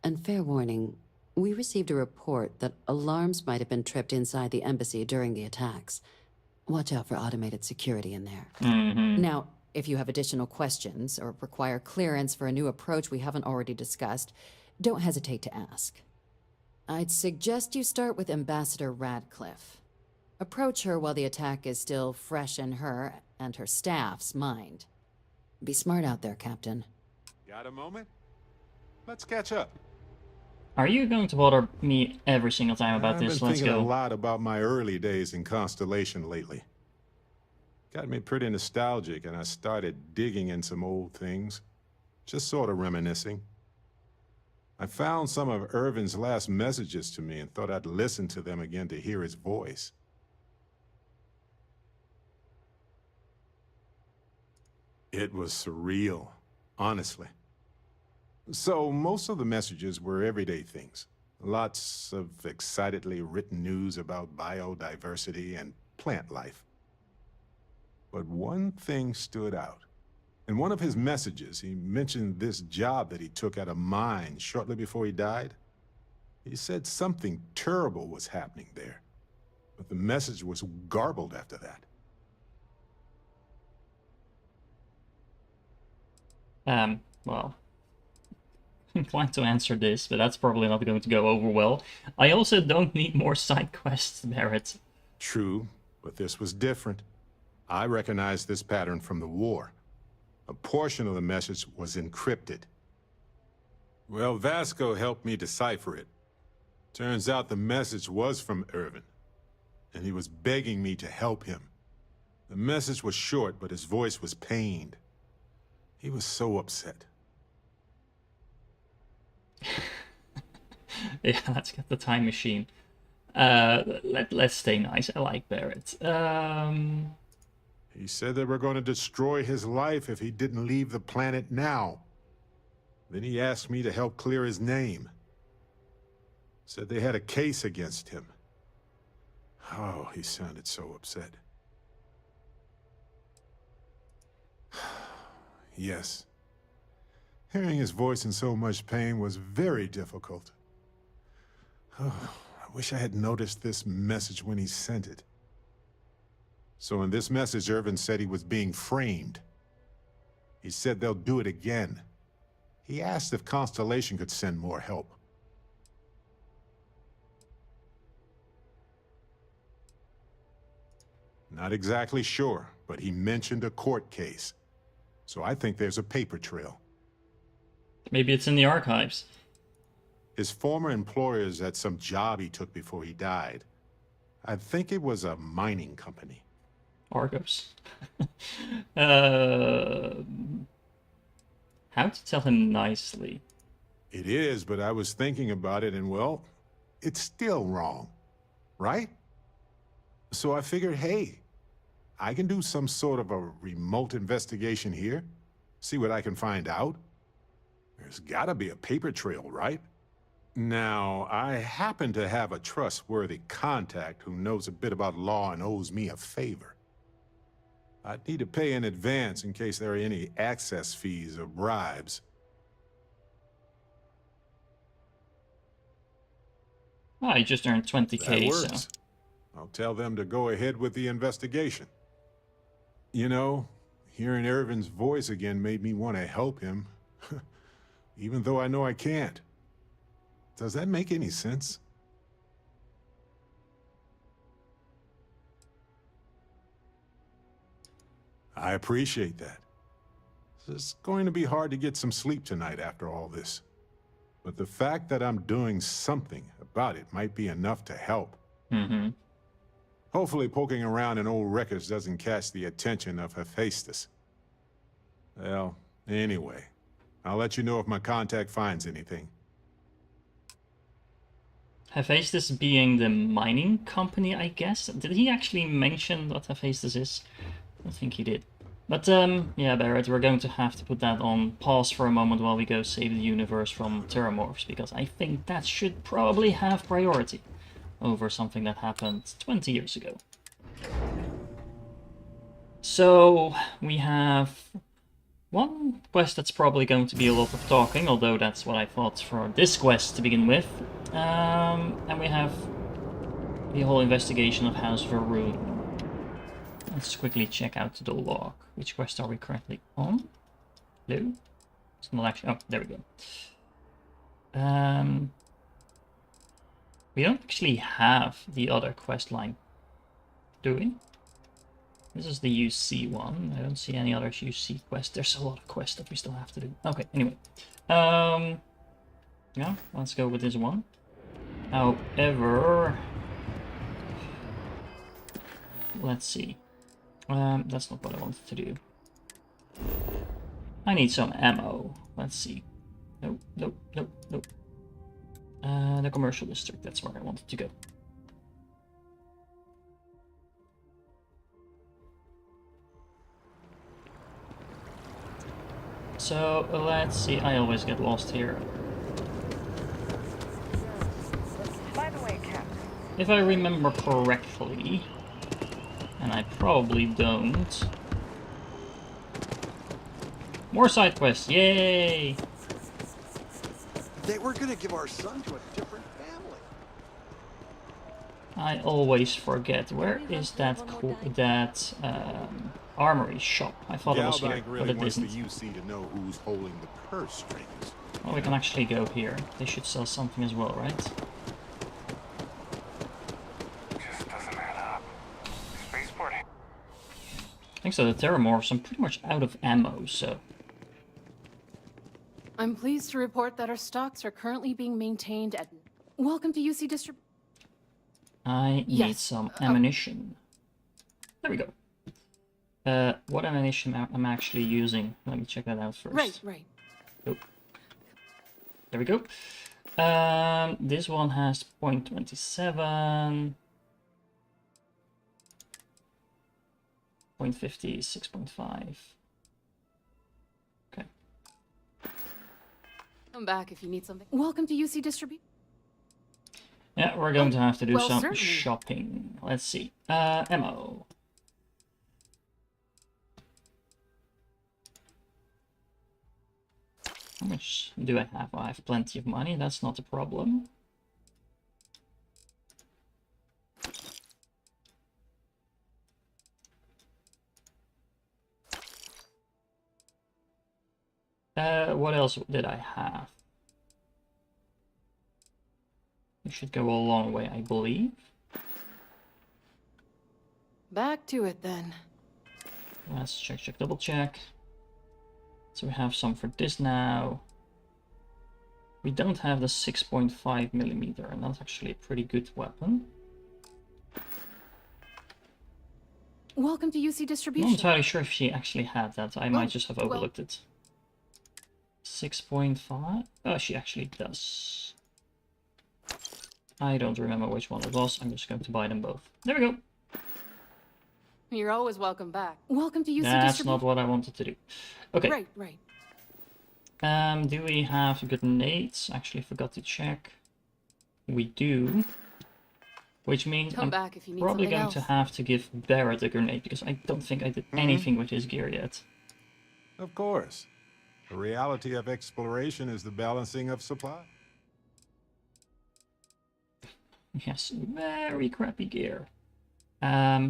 And fair warning, we received a report that alarms might have been tripped inside the embassy during the attacks. Watch out for automated security in there. Now, if you have additional questions or require clearance for a new approach we haven't already discussed, don't hesitate to ask. I'd suggest you start with Ambassador Radcliffe. Approach her while the attack is still fresh in her and her staff's mind. Be smart out there, Captain. Got a moment? Let's catch up. Are you going to bother me every single time about this? I've been Let's thinking go. a lot about my early days in Constellation lately. Got me pretty nostalgic, and I started digging in some old things. Just sort of reminiscing. I found some of Irvin's last messages to me and thought I'd listen to them again to hear his voice. It was surreal, honestly. So most of the messages were everyday things. Lots of excitedly written news about biodiversity and plant life. But one thing stood out. In one of his messages, he mentioned this job that he took at a mine shortly before he died. He said something terrible was happening there, but the message was garbled after that. Well, I'm inclined to answer this, but that's probably not going to go over well. I also don't need more side quests, Barrett. True, but this was different. I recognized this pattern from the war. A portion of the message was encrypted. Well, Vasco helped me decipher it. Turns out the message was from Irvin, and he was begging me to help him. The message was short, but his voice was pained. He was so upset. Yeah, let's get the time machine. Let's stay nice. I like Barrett. He said they were going to destroy his life if he didn't leave the planet now. Then he asked me to help clear his name. Said they had a case against him. Oh, he sounded so upset. Yes. Hearing his voice in so much pain was very difficult. Oh, I wish I had noticed this message when he sent it. So in this message, Irvin said he was being framed. He said they'll do it again. He asked if Constellation could send more help. Not exactly sure, but he mentioned a court case. So I think there's a paper trail. Maybe it's in the archives. His former employers had some job he took before he died. I think it was a mining company. Argos. How to tell him nicely? It is, but I was thinking about it and, well, it's still wrong, right? So I figured, hey, I can do some sort of a remote investigation here, see what I can find out. There's gotta be a paper trail, right? Now, I happen to have a trustworthy contact who knows a bit about law and owes me a favor. I'd need to pay in advance in case there are any access fees or bribes. Oh, I just earned 20k, That works. so... I'll tell them to go ahead with the investigation. You know, hearing Irvin's voice again made me want to help him, even though I know I can't. Does that make any sense? I appreciate that. It's going to be hard to get some sleep tonight after all this. But the fact that I'm doing something about it might be enough to help. Mm-hmm. Hopefully poking around in old records doesn't catch the attention of Hephaestus. Well, anyway, I'll let you know if my contact finds anything. Hephaestus being the mining company, I guess. Did he actually mention what Hephaestus is? I think he did. But, yeah, Barrett, we're going to have to put that on pause for a moment while we go save the universe from Terramorphs, because I think that should probably have priority over something that happened 20 years ago. So, we have one quest that's probably going to be a lot of talking, although that's what I thought for this quest to begin with. And we have the whole investigation of House Varun. Let's quickly check out the log. Which quest are we currently on? Hello? It's not actually... Oh, there we go. We don't actually have the other quest line, do we? This is the UC one. I don't see any other UC quest. There's a lot of quests that we still have to do. Okay, anyway. Yeah, let's go with this one. However... Let's see. That's not what I wanted to do. I need some ammo. Let's see. Nope, nope, nope, nope. The commercial district, that's where I wanted to go. So, let's see. I always get lost here. By the way, Captain. If I remember correctly, and I probably don't. More side quests, yay! They were gonna give our son to a different family. I always forget. Where is that armory shop? I thought it was here, really but it wants isn't. the UC to know who's holding the purse strings. Well, we can actually go here. They should sell something as well, right? Just doesn't add up. Spaceport. I think so. The Terramorphs, I'm pretty much out of ammo, so... I'm pleased to report that our stocks are currently being maintained at... Welcome to UC Distrib... I need some ammunition. There we go. What ammunition am I actually using? Let me check that out first. Right. Oh. There we go. This one has .27. .50, 6.5. Okay. Come back if you need something. Welcome to UC Distrib... Yeah, we're going to have to do some certainly. shopping. Let's see. Ammo. How much do I have? I have plenty of money. That's not a problem. What else did I have? We should go a long way, I believe. Back to it then. Let's check, double check. So we have some for this now. We don't have the 6.5mm, and that's actually a pretty good weapon. Welcome to UC I'm Distribution. not entirely sure if she actually had that. I might just have overlooked it. 6.5? Oh, she actually does. I don't remember which one it was. I'm just going to buy them both. There we go. You're always welcome back. Welcome to UC That's Distribution. not what I wanted to do. Okay. Right. Do we have grenades? Actually, I forgot to check. We do. Which means Come I'm back if you need probably something going to else. have to give Barrett a grenade, because I don't think I did anything with his gear yet. Of course. The reality of exploration is the balancing of supply. Yes, very crappy gear.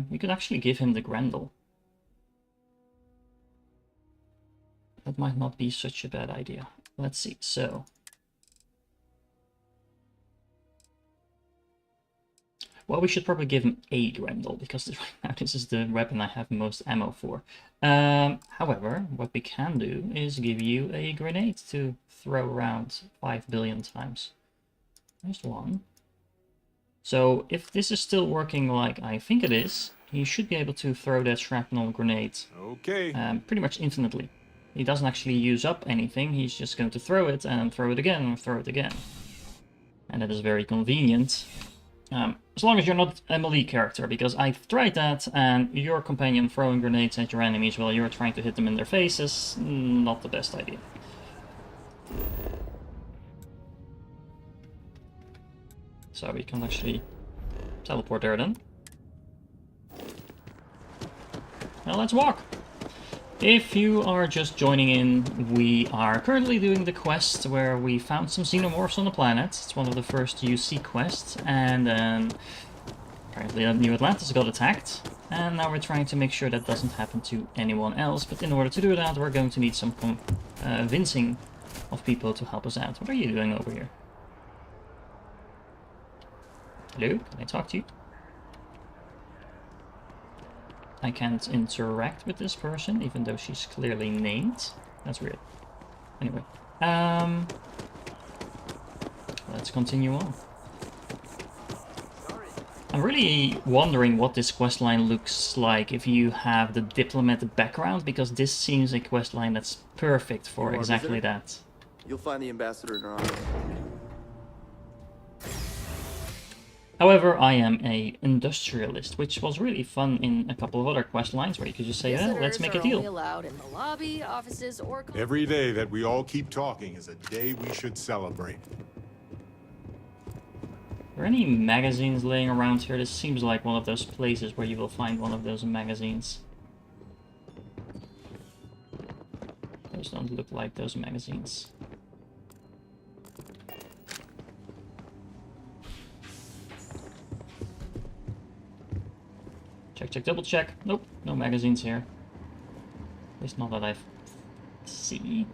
We could actually give him the Grendel. That might not be such a bad idea. Let's see, so... Well, we should probably give him a Grendel, because right now this is the weapon I have most ammo for. However, what we can do is give you a grenade to throw around 5 billion times. There's one. So if this is still working like I think it is, he should be able to throw that shrapnel grenade pretty much infinitely. He doesn't actually use up anything, he's just going to throw it and throw it again and throw it again. And that is very convenient. As long as you're not a melee character, because I've tried that, and your companion throwing grenades at your enemies while you're trying to hit them in their faces, not the best idea. So we can actually teleport there then. Now let's walk! If you are just joining in, we are currently doing the quest where we found some xenomorphs on the planet. It's one of the first UC quests, and then apparently New Atlantis got attacked. And now we're trying to make sure that doesn't happen to anyone else, but in order to do that we're going to need some convincing of people to help us out. What are you doing over here? Hello? Can I talk to you? I can't interact with this person, even though she's clearly named. That's weird. Anyway, let's continue on. I'm really wondering what this questline looks like if you have the diplomat background, because this seems a questline that's perfect for exactly that. You'll find the ambassador in our office. However, I am a industrialist, which was really fun in a couple of other quest lines where you could just say, oh, let's make a deal. Only allowed in the lobby, offices, or... Every day that we all keep talking is a day we should celebrate. Are there any magazines laying around here? This seems like one of those places where you will find one of those magazines. Those don't look like those magazines. Check, check, double check. Nope, no magazines here. At least not that I see.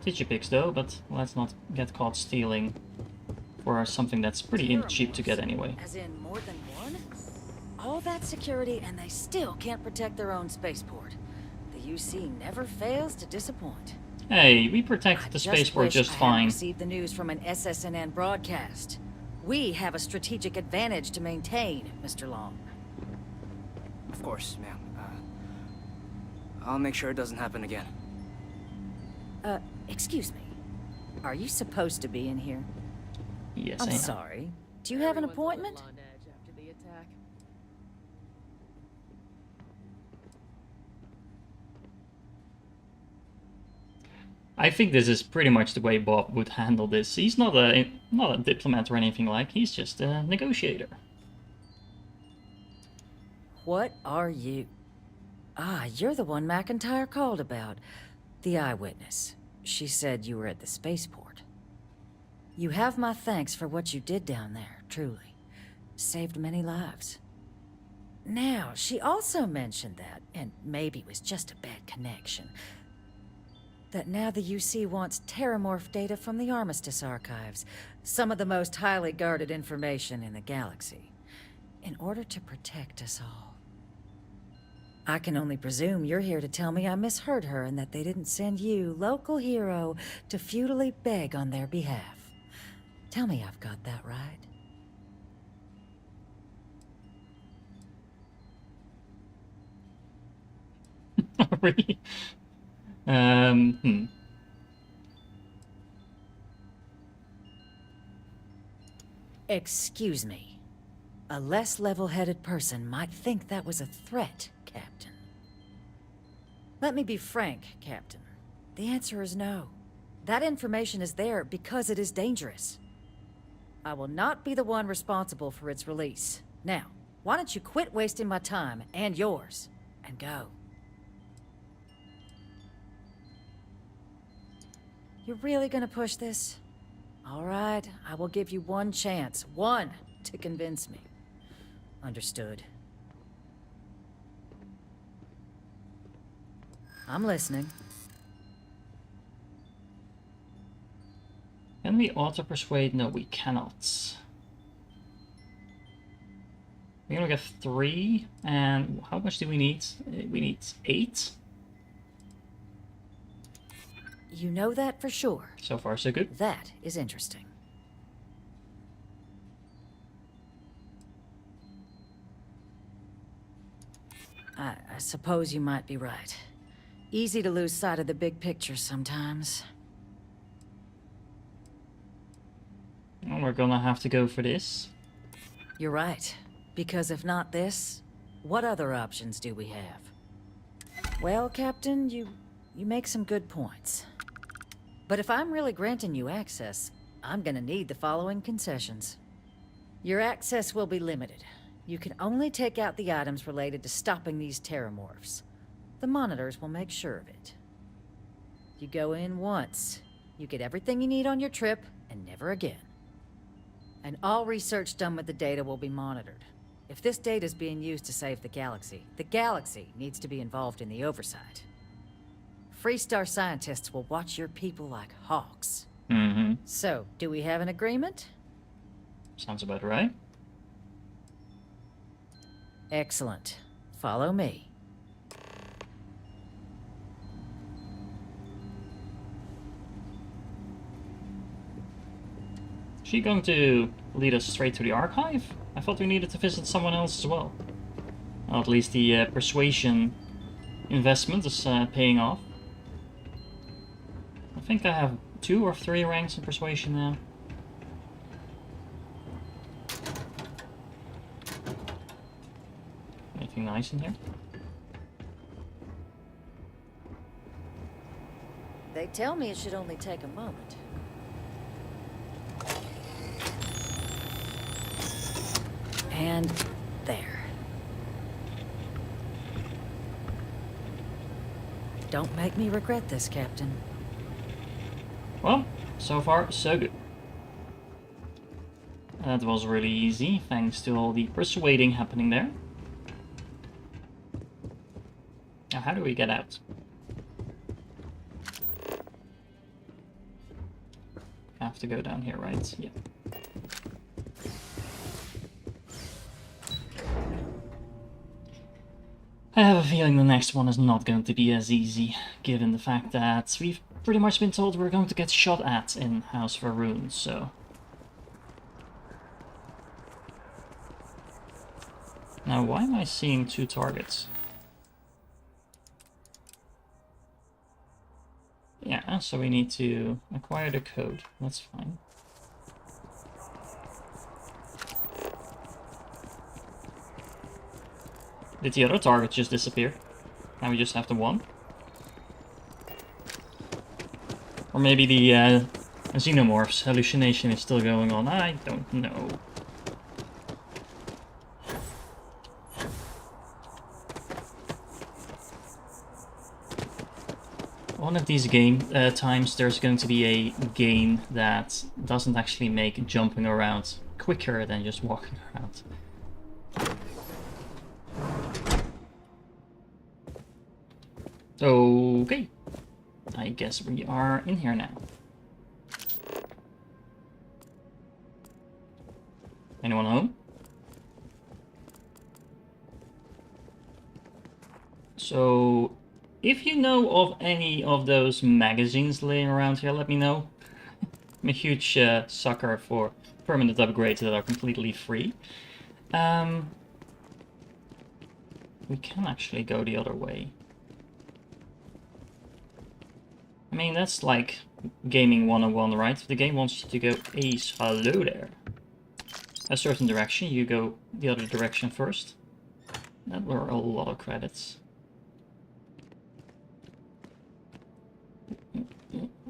Digipics though, but let's not get caught stealing for something that's pretty cheap to get anyway. As in more than one? All that security and they still can't protect their own spaceport. The UC never fails to disappoint. Hey, we protected the spaceport just fine. I received the news from an SSNN broadcast. We have a strategic advantage to maintain, Mr. Long. Of course, ma'am. I'll make sure it doesn't happen again. Excuse me. Are you supposed to be in here? Yes, I'm I am. sorry. Do you have an appointment? I think this is pretty much the way Bob would handle this. He's not a diplomat or anything like. He's just a negotiator. What are you? Ah, you're the one McIntyre called about. The eyewitness. She said you were at the spaceport. You have my thanks for what you did down there, truly. Saved many lives. Now, she also mentioned that, and maybe it was just a bad connection, that now the UC wants terramorph data from the Armistice archives, some of the most highly guarded information in the galaxy, in order to protect us all. I can only presume you're here to tell me I misheard her and that they didn't send you, local hero, to futilely beg on their behalf. Tell me I've got that right. Really? Excuse me. A less level-headed person might think that was a threat, Captain. Let me be frank, Captain. The answer is no. That information is there because it is dangerous. I will not be the one responsible for its release. Now, why don't you quit wasting my time and yours, and go? You're really gonna push this? All right, I will give you one chance. One to convince me. Understood. I'm listening. Can we auto-persuade? No, we cannot. We're gonna get 3, and how much do we need? We need 8. You know that for sure. So far, so good. That is interesting. I suppose you might be right. Easy to lose sight of the big picture sometimes. Well, we're gonna have to go for this. You're right. Because if not this, what other options do we have? Well, Captain, you make some good points. But if I'm really granting you access, I'm gonna need the following concessions. Your access will be limited. You can only take out the items related to stopping these terramorphs. The monitors will make sure of it. You go in once, you get everything you need on your trip, and never again. And all research done with the data will be monitored. If this data is being used to save the galaxy needs to be involved in the oversight. Freestar scientists will watch your people like hawks. Mm-hmm. So, do we have an agreement? Sounds about right. Excellent. Follow me. Is she going to lead us straight to the archive? I thought we needed to visit someone else as well. Well, at least the persuasion investment is paying off. I think I have 2 or 3 ranks in persuasion now. Anything nice in here? They tell me it should only take a moment. And there. Don't make me regret this, Captain. Well, so far, so good. That was really easy, thanks to all the persuading happening there. Now, how do we get out? I have to go down here, right? Yeah. I have a feeling the next one is not going to be as easy, given the fact that we've pretty much been told we're going to get shot at in House Varun, so... Now, why am I seeing 2 targets? Yeah, so we need to acquire the code. That's fine. Did the other target just disappear? Now we just have the one? Or maybe the xenomorph's hallucination is still going on. I don't know. One of these times there's going to be a game that doesn't actually make jumping around quicker than just walking around. Okay, I guess we are in here now. Anyone home? So, if you know of any of those magazines laying around here, let me know. I'm a huge sucker for permanent upgrades that are completely free. We can actually go the other way. I mean, that's like gaming 101, right? The game wants you to go ace, hello there. A certain direction, you go the other direction first. That were a lot of credits.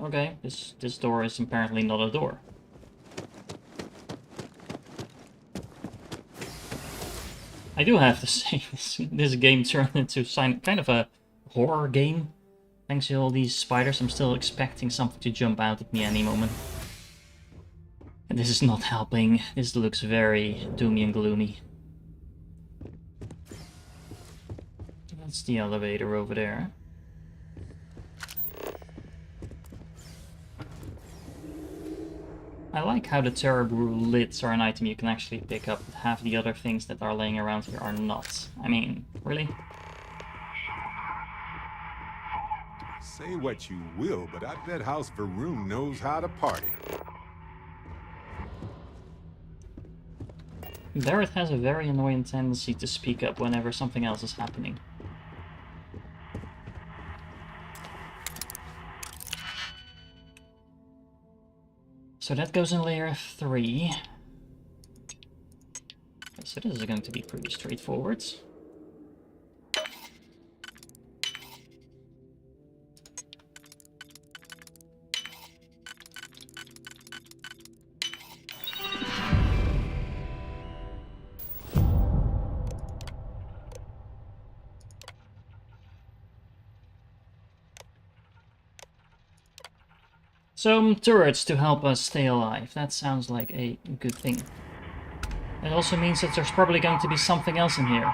Okay, this door is apparently not a door. I do have to say, this game turned into kind of a horror game. Thanks to all these spiders, I'm still expecting something to jump out at me any moment. And this is not helping. This looks very doomy and gloomy. That's the elevator over there. I like how the Terror Brew lids are an item you can actually pick up, but half the other things that are laying around here are not. I mean, really? Say what you will, but I bet House Varun knows how to party. Barrett has a very annoying tendency to speak up whenever something else is happening. So that goes in layer 3. So this is going to be pretty straightforward. Some turrets to help us stay alive. That sounds like a good thing. It also means that there's probably going to be something else in here.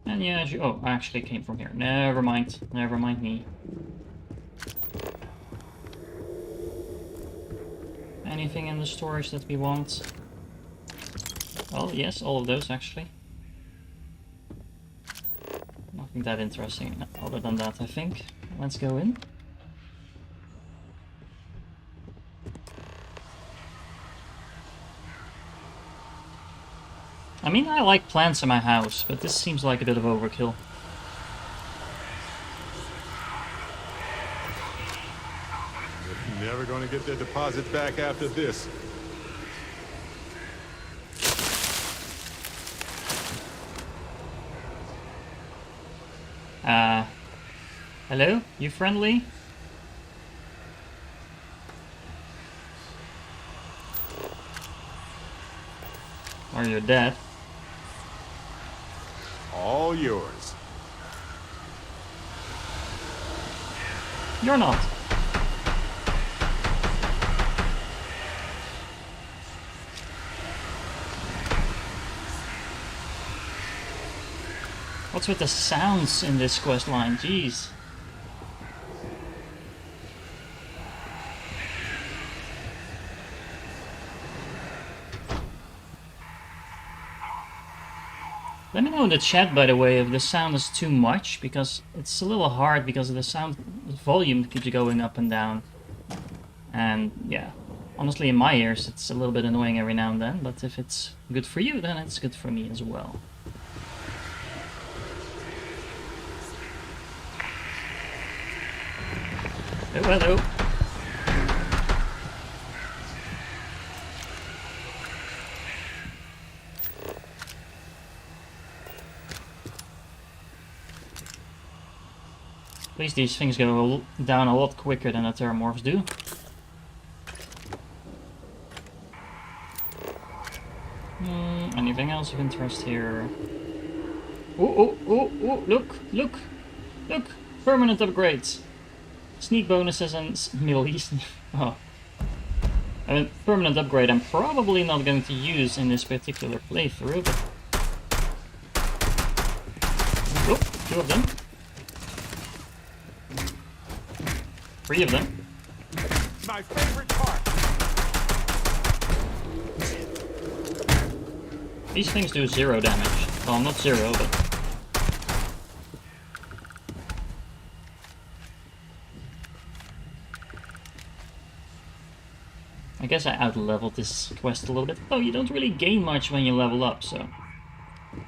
And yeah, oh, I actually came from here. Never mind. Never mind me. Anything in the storage that we want? Well, yes, all of those actually. Nothing that interesting other than that, I think. Let's go in. I mean, I like plants in my house, but this seems like a bit of overkill. They're never going to get their deposits back after this. Hello? You friendly? Or you're dead. All yours. You're not. What's with the sounds in this quest line? Jeez. Let me know in the chat, by the way, if the sound is too much, because it's a little hard because the sound volume keeps going up and down. And yeah, honestly in my ears it's a little bit annoying every now and then, but if it's good for you, then it's good for me as well. Oh, hello. At least these things go down a lot quicker than the Terramorphs do. Anything else of interest here? Oh, look! Permanent upgrades! Sneak bonuses and Middle East. Oh. I mean, permanent upgrade I'm probably not going to use in this particular playthrough, but... Oh, 2 of them. 3 of them. My favorite part. These things do 0 damage. Well, not 0, but... I guess I out-leveled this quest a little bit. Oh, you don't really gain much when you level up, so... I'm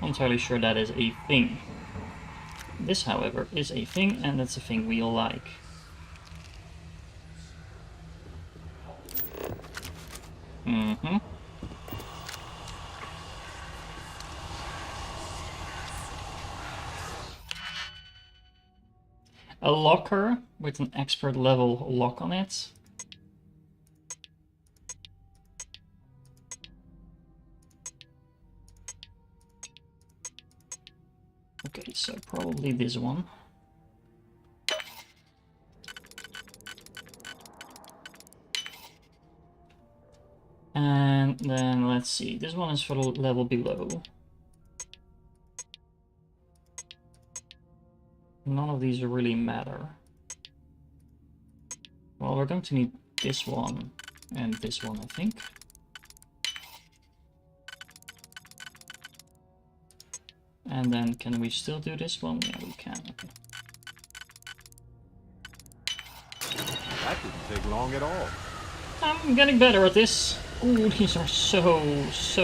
not entirely sure that is a thing. This, however, is a thing, and that's a thing we like. Mm-hmm. A locker with an expert level lock on it. Okay, so probably this one. And then let's see, this one is for the level below. None of these really matter. Well, we're going to need this one and this one, I think. And then can we still do this one? Yeah, we can. Okay. That didn't take long at all. I'm getting better at this. Ooh, these are so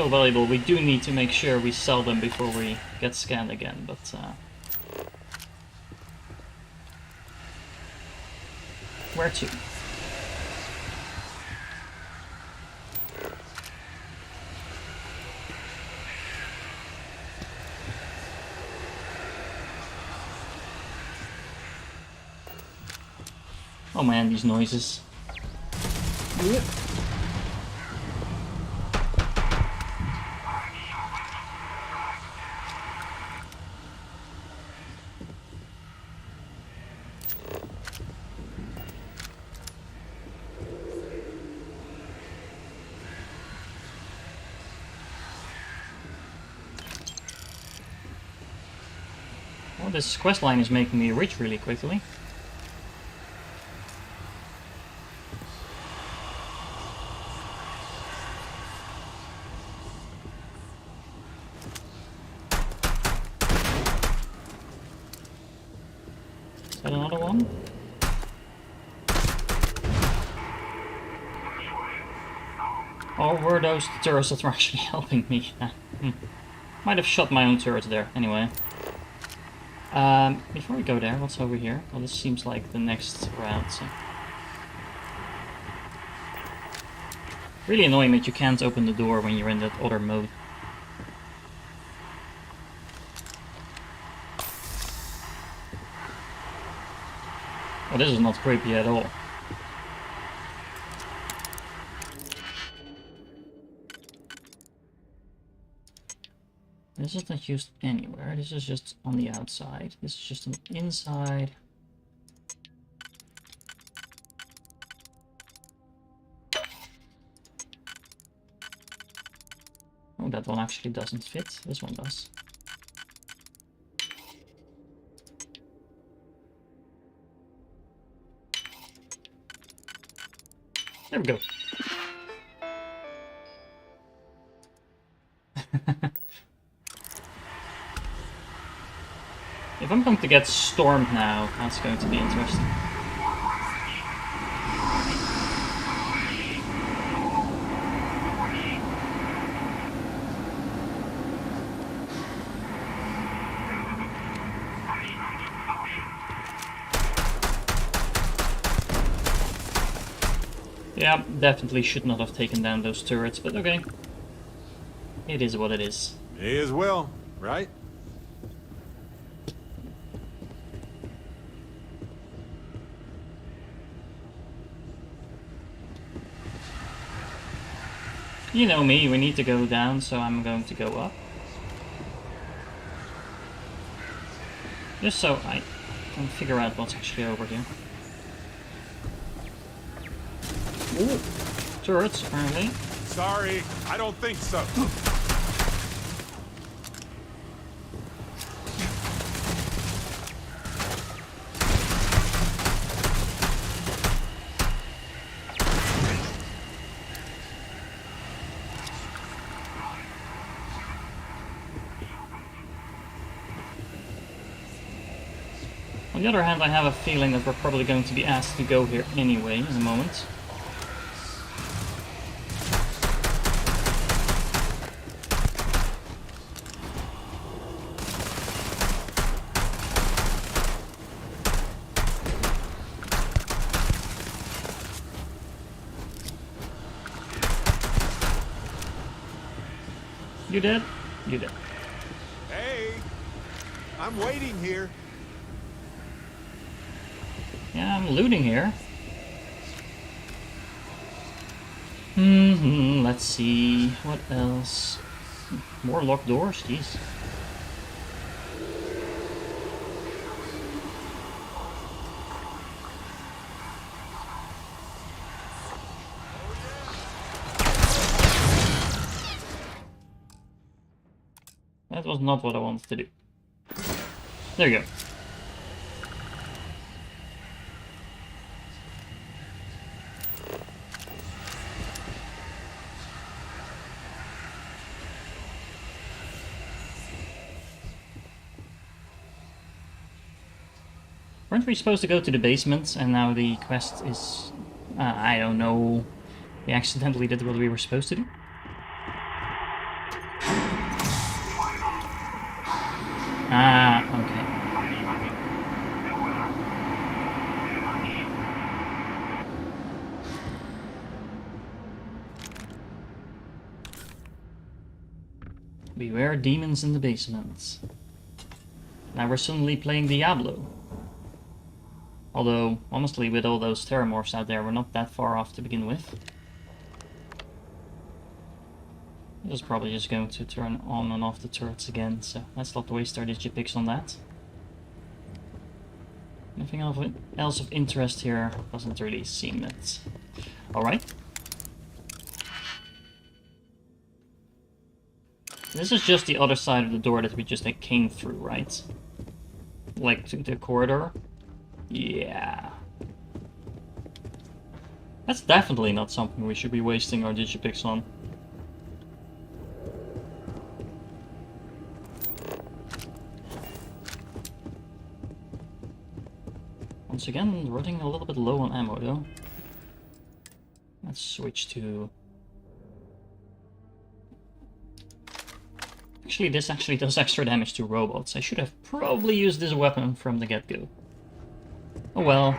valuable. We do need to make sure we sell them before we get scanned again, but where to? Oh man, these noises. Yep. Well, this quest line is making me rich really quickly. Is that another one? Or were those the turrets that were actually helping me? Might have shot my own turret there, anyway. Before we go there, what's over here? Well, this seems like the next route. So. Really annoying that you can't open the door when you're in that other mode. Oh, this is not creepy at all. This is not used anywhere. This is just on the outside. This is just on the inside. Oh, that one actually doesn't fit. This one does. There we go. If I'm going to get stormed now, that's going to be interesting. Yeah, definitely should not have taken down those turrets, but okay. It is what it is. May as well, right? You know me, we need to go down, so I'm going to go up. Just so I can figure out what's actually over here. Ooh. Turrets, apparently. Sorry, I don't think so. On the other hand, I have a feeling that we're probably going to be asked to go here anyway in a moment. You dead? You dead. Hey, I'm waiting here. Yeah, I'm looting here. Let's see. What else? More locked doors? Jeez. was not what I wanted to do. There you go. Weren't we supposed to go to the basement, and now the quest is... I don't know. We accidentally did what we were supposed to do? Ah, okay. Beware demons in the basement. Now we're suddenly playing Diablo. Although, honestly, with all those terramorphs out there, we're not that far off to begin with. I was probably just going to turn on and off the turrets again, so let's not waste our digipix on that. Anything else of interest here? Doesn't really seem it. Alright. This is just the other side of the door that we just came through, right? Like to the corridor? Yeah. That's definitely not something we should be wasting our digipix on. Once again, running a little bit low on ammo though. Let's switch to... Actually, this actually does extra damage to robots. I should have probably used this weapon from the get-go. Oh well.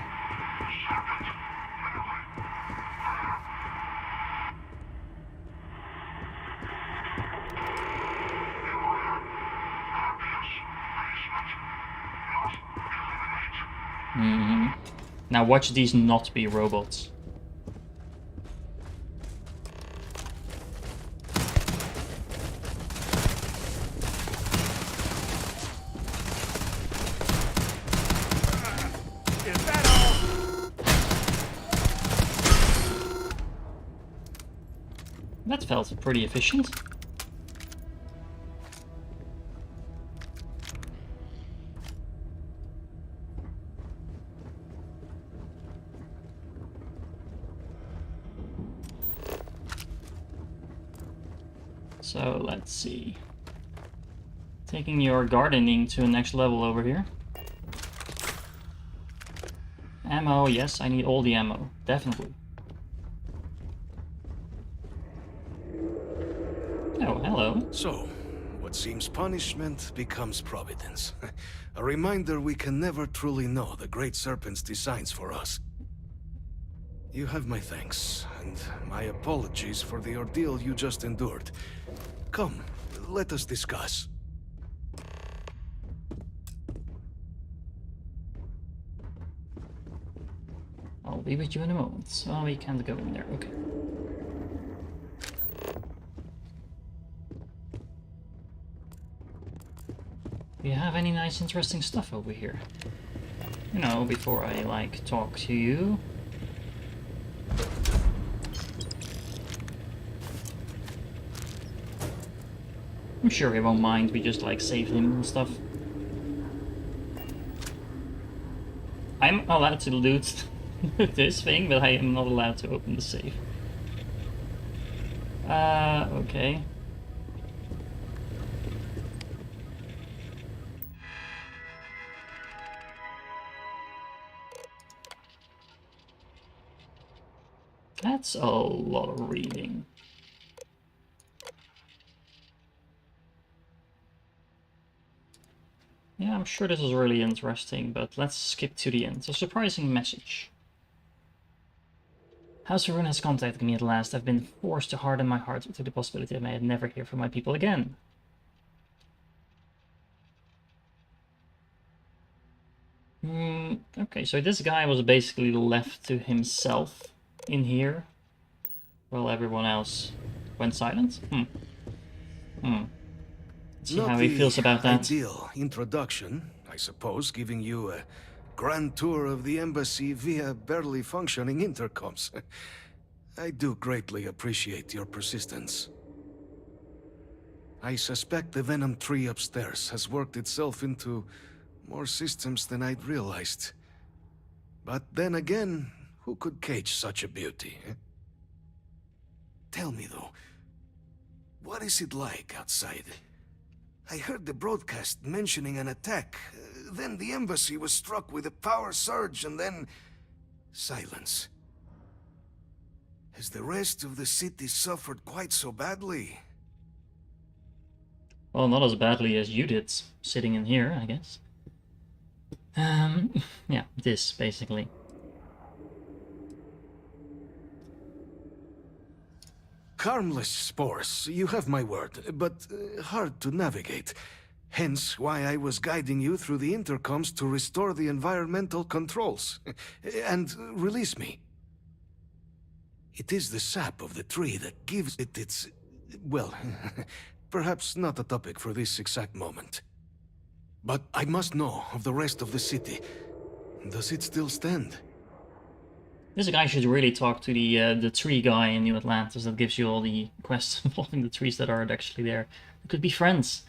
Now watch these not be robots. That felt pretty efficient. So let's see. Taking your gardening to the next level over here. Ammo, yes, I need all the ammo, definitely. Oh, hello. So, what seems punishment becomes providence. A reminder we can never truly know the Great Serpent's designs for us. You have my thanks, and my apologies for the ordeal you just endured. Come, let us discuss. I'll be with you in a moment. Oh, we can't go in there, okay. Do you have any nice interesting stuff over here? You know, before I, like, talk to you. I'm sure he won't mind, we just, like, save him and stuff. I'm allowed to loot this thing, but I am not allowed to open the safe. Okay. That's a lot of reading. Yeah, I'm sure this is really interesting, but let's skip to the end. It's a surprising message. House of Rune has contacted me at last. I've been forced to harden my heart to the possibility I may never hear from my people again. Okay, so this guy was basically left to himself in here, while everyone else went silent. Let's see how he feels about that. Ideal introduction, I suppose, giving you a grand tour of the embassy via barely functioning intercoms. I do greatly appreciate your persistence. I suspect the Venom tree upstairs has worked itself into more systems than I'd realized. But then again, who could cage such a beauty? Eh? Tell me though, what is it like outside? I heard the broadcast mentioning an attack. Then the embassy was struck with a power surge and then... silence. Has the rest of the city suffered quite so badly? Well, not as badly as you did, sitting in here, I guess. Yeah, this, basically. Harmless spores, you have my word, but hard to navigate. Hence why I was guiding you through the intercoms to restore the environmental controls. And release me. It is the sap of the tree that gives it its... well, perhaps not a topic for this exact moment. But I must know of the rest of the city. Does it still stand? This guy should really talk to the tree guy in New Atlantis that gives you all the quests involving the trees that are actually there. They could be friends.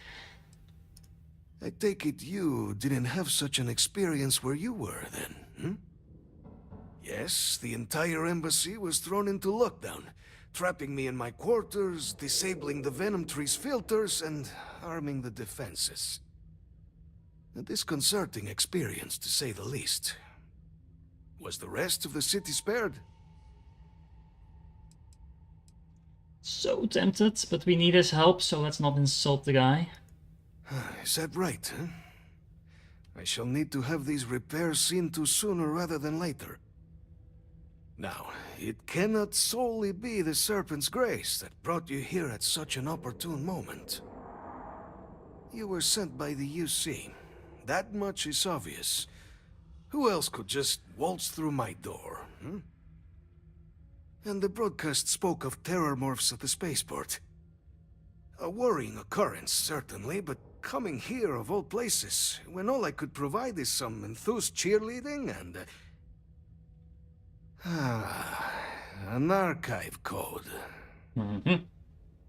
I take it you didn't have such an experience where you were, then, hmm? Yes, the entire embassy was thrown into lockdown, trapping me in my quarters, disabling the Venom tree's filters, and arming the defenses. A disconcerting experience, to say the least. Was the rest of the city spared? So tempted, but we need his help, so let's not insult the guy. Is that right, huh? I shall need to have these repairs seen to sooner rather than later. Now, it cannot solely be the Serpent's grace that brought you here at such an opportune moment. You were sent by the UC. That much is obvious. Who else could just waltz through my door, hmm? And the broadcast spoke of terror morphs at the spaceport. A worrying occurrence, certainly, but coming here of all places, when all I could provide is some enthused cheerleading and... an archive code. Mm-hmm.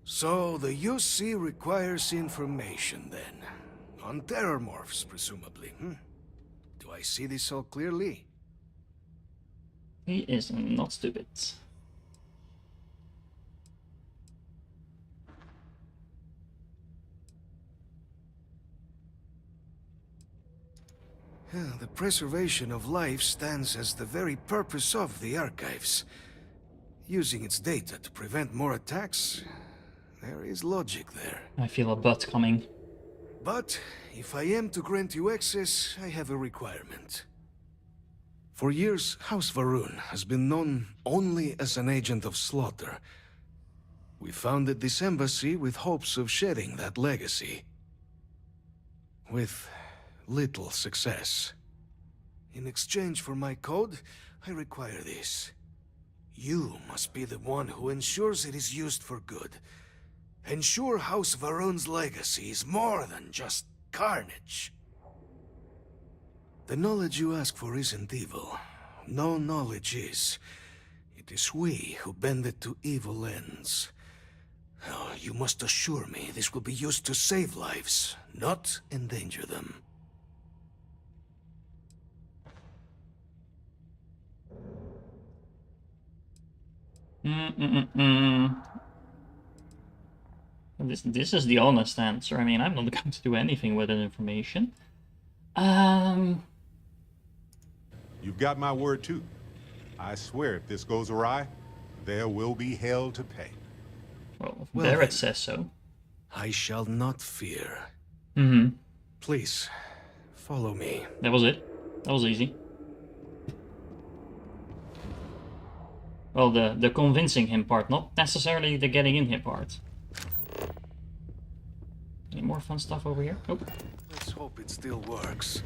So the UC requires information, then. On terror morphs, presumably, hmm? Do I see this all clearly? He is not stupid. The preservation of life stands as the very purpose of the archives. Using its data to prevent more attacks, there is logic there. I feel a butt coming. But if I am to grant you access, I have a requirement. For years, House Varun has been known only as an agent of slaughter. We founded this embassy with hopes of shedding that legacy. With little success. In exchange for my code, I require this. You must be the one who ensures it is used for good. Ensure House Varun's legacy is more than just carnage. The knowledge you ask for isn't evil. No knowledge is. It is we who bend it to evil ends. Oh, you must assure me this will be used to save lives, not endanger them. This is the honest answer. I mean, I'm not going to do anything with that information. You've got my word too. I swear if this goes awry, there will be hell to pay. Well, there it says so. I shall not fear. Mm-hmm. Please, follow me. That was it. That was easy. Well, the convincing him part, not necessarily the getting in him part. Any more fun stuff over here? Oh. Let's hope it still works.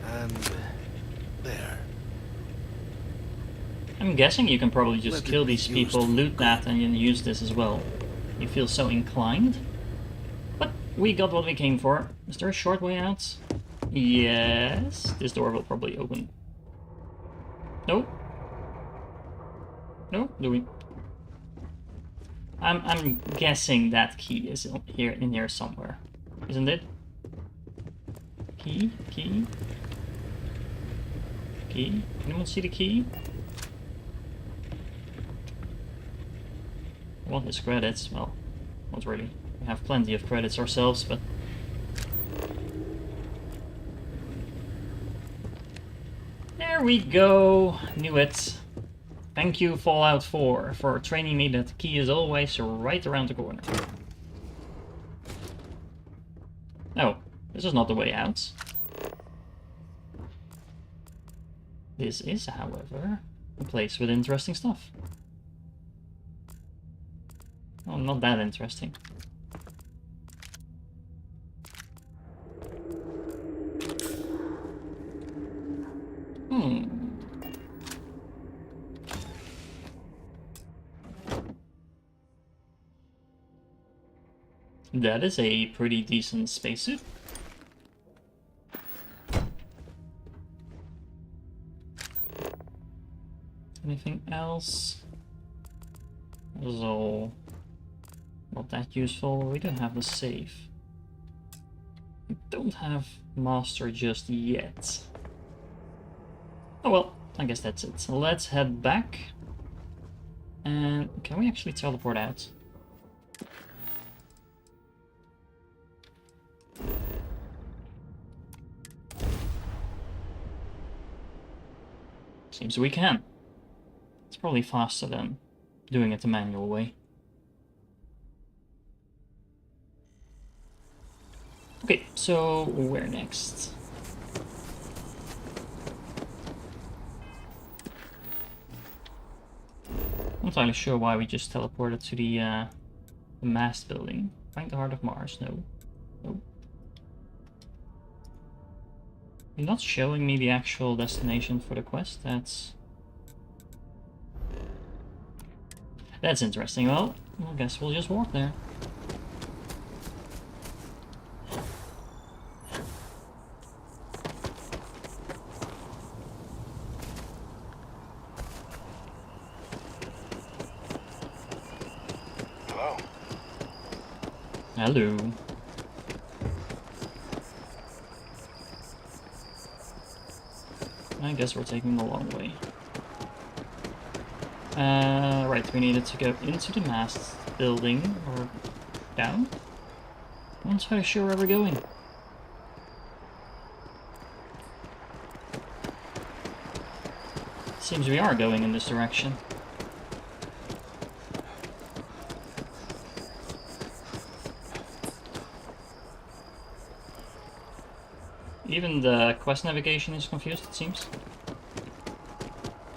And there. I'm guessing you can probably just kill these people, loot that, and then use this as well. You feel so inclined. But we got what we came for. Is there a short way out? Yes. This door will probably open. Nope. No? Do we? I'm guessing that key is in here somewhere, isn't it? Key? Anyone see the key? I want his credits. Well, not really. We have plenty of credits ourselves, but... There we go! Knew it. Thank you, Fallout 4, for training me that the key is always right around the corner. No, this is not the way out. This is, however, a place with interesting stuff. Oh, not that interesting. That is a pretty decent spacesuit. Anything else? This is all not that useful. We don't have the safe. We don't have master just yet. Oh well, I guess that's it. So let's head back. And can we actually teleport out? Seems we can. It's probably faster than doing it the manual way. Okay, so where next? I'm not entirely sure why we just teleported to the mast building. Find the heart of Mars. No. Nope. You're not showing me the actual destination for the quest. That's interesting. Well, I guess we'll just walk there. Hello. Hello. I guess we're taking the long way. Right, we needed to go into the mast building, or down? I'm not entirely sure where we're going. Seems we are going in this direction. Even the quest navigation is confused, it seems.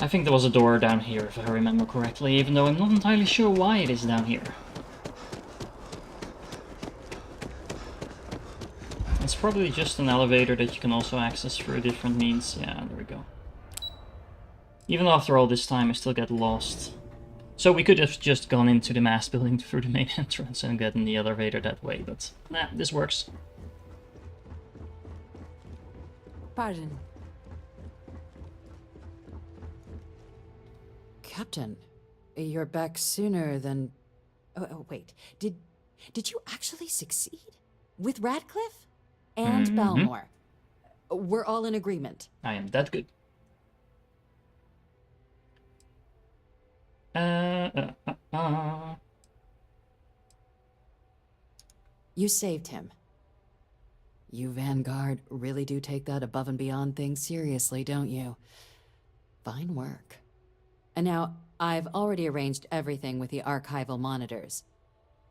I think there was a door down here, if I remember correctly, even though I'm not entirely sure why it is down here. It's probably just an elevator that you can also access through different means. Yeah, there we go. Even after all this time, I still get lost. So we could have just gone into the mast building through the main entrance and gotten the elevator that way, but nah, this works. Pardon. Captain, you're back sooner than... Oh, wait. Did you actually succeed? With Radcliffe? And Balmore? We're all in agreement. I am that good. You saved him. You Vanguard really do take that above and beyond thing seriously, don't you? Fine work. And now, I've already arranged everything with the archival monitors.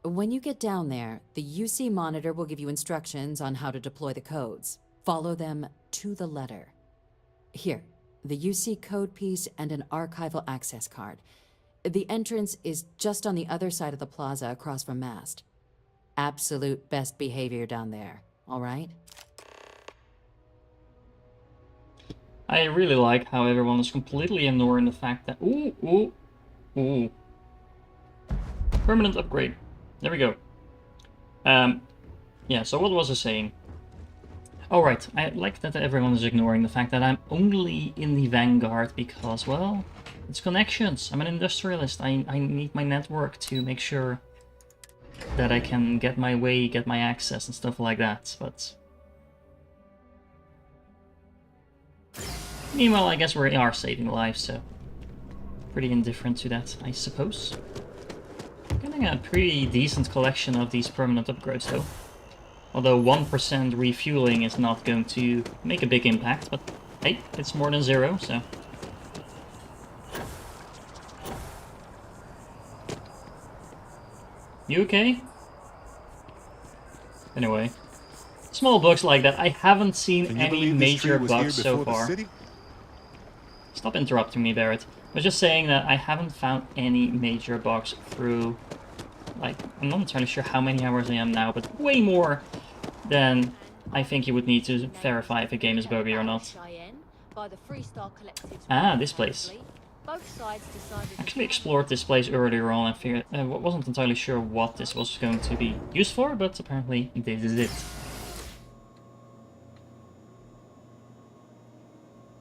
When you get down there, the UC monitor will give you instructions on how to deploy the codes. Follow them to the letter. Here, the UC code piece and an archival access card. The entrance is just on the other side of the plaza across from Mast. Absolute best behavior down there. All right? I really like how everyone is completely ignoring the fact that... Ooh. Permanent upgrade. There we go. Yeah, so what was I saying? Oh right, I like that everyone is ignoring the fact that I'm only in the Vanguard because, well, it's connections. I'm an industrialist. I need my network to make sure that I can get my way, get my access and stuff like that, but... Meanwhile, I guess we are saving lives, so... Pretty indifferent to that, I suppose. Getting a pretty decent collection of these permanent upgrades, though. Although 1% refueling is not going to make a big impact, but hey, it's more than 0, so... You okay? Anyway. Small bugs like that. I haven't seen any major bugs so far. Stop interrupting me, Barrett. I was just saying that I haven't found any major bugs through... Like, I'm not entirely sure how many hours I am now, but way more than I think you would need to verify if a game is buggy or not. Ah, this place. I actually explored this place earlier on. I wasn't entirely sure what this was going to be used for, but apparently this is it.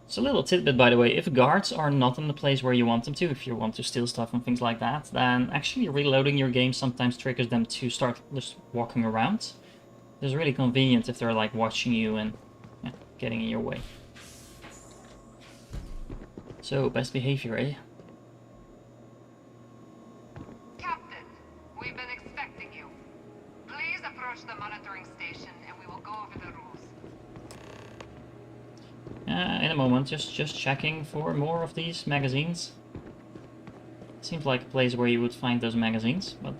It's a little tidbit, by the way. If guards are not in the place where you want them to, if you want to steal stuff and things like that, then actually reloading your game sometimes triggers them to start just walking around. It's really convenient if they're like watching you and getting in your way. So, best behavior, eh? Captain, we've been expecting you. Please approach the monitoring station and we will go over the rules. In a moment, just checking for more of these magazines. Seems like a place where you would find those magazines, but...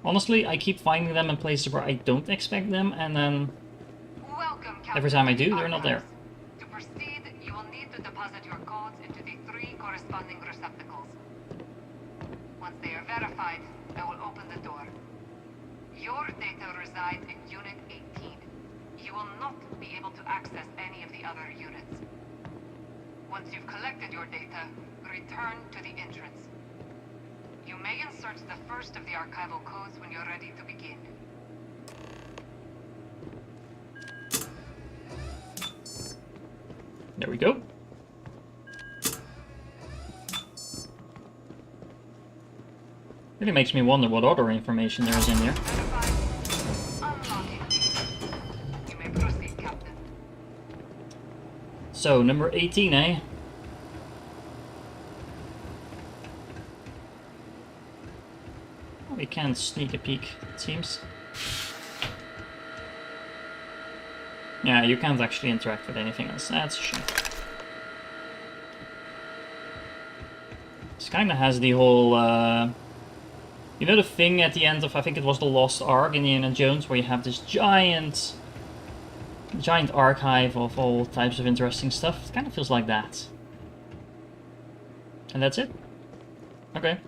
Honestly, I keep finding them in places where I don't expect them, and then... every time I do, they're not there. To proceed, you will need to deposit your codes into the 3 corresponding receptacles. Once they are verified, I will open the door. Your data resides in Unit 18. You will not be able to access any of the other units. Once you've collected your data, return to the entrance. You may insert the first of the archival codes when you're ready to begin. There we go. Really makes me wonder what other information there is in there. You may proceed, Captain. So, number 18, eh? We can sneak a peek, it seems. Yeah, you can't actually interact with anything else. That's a shame. This kind of has the whole, you know the thing at the end of, I think it was the Lost Ark in Indiana Jones, where you have this giant archive of all types of interesting stuff? It kind of feels like that. And that's it? Okay.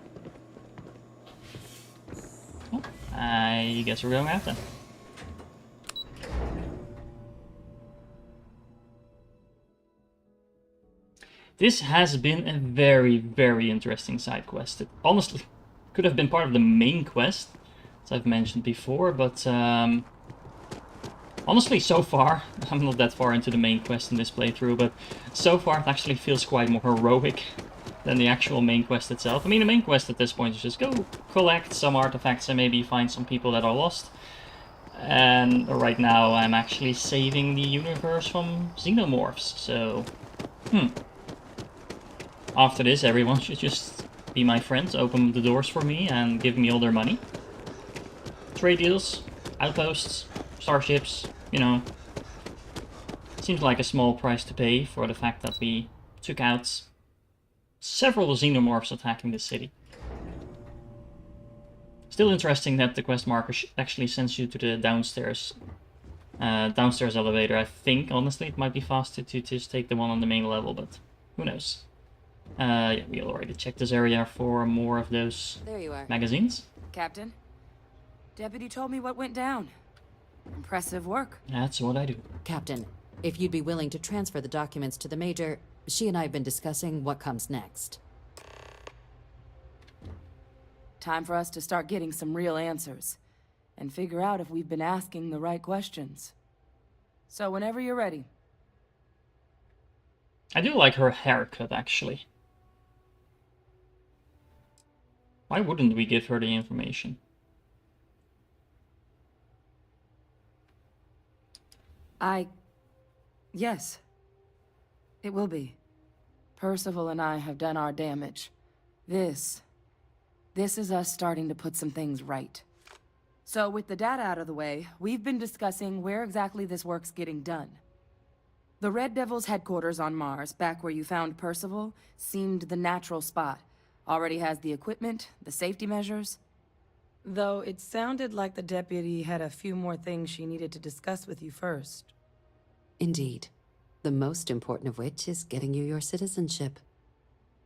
Well, I guess we're going out then. This has been a very, very interesting side quest. It honestly could have been part of the main quest, as I've mentioned before, but honestly, so far, I'm not that far into the main quest in this playthrough, but so far it actually feels quite more heroic than the actual main quest itself. I mean, the main quest at this point is just go collect some artifacts and maybe find some people that are lost. And right now I'm actually saving the universe from xenomorphs, so... After this, everyone should just be my friends, open the doors for me and give me all their money. Trade deals, outposts, starships, you know. Seems like a small price to pay for the fact that we took out several xenomorphs attacking the city. Still interesting that the quest marker actually sends you to the downstairs elevator. I think, honestly, it might be faster to just take the one on the main level, but who knows. Yeah, we already checked this area for more of those There you are. magazines. Captain, Deputy told me what went down. Impressive work. That's what I do. Captain, if you'd be willing to transfer the documents to the Major, she and I have been discussing what comes next. Time for us to start getting some real answers. And figure out if we've been asking the right questions. So whenever you're ready. I do like her haircut, actually. Why wouldn't we give her the information? Yes. It will be. Percival and I have done our damage. This is us starting to put some things right. So with the data out of the way, we've been discussing where exactly this work's getting done. The Red Devil's headquarters on Mars, back where you found Percival, seemed the natural spot. Already has the equipment, the safety measures. Though it sounded like the deputy had a few more things she needed to discuss with you first. Indeed. The most important of which is getting you your citizenship.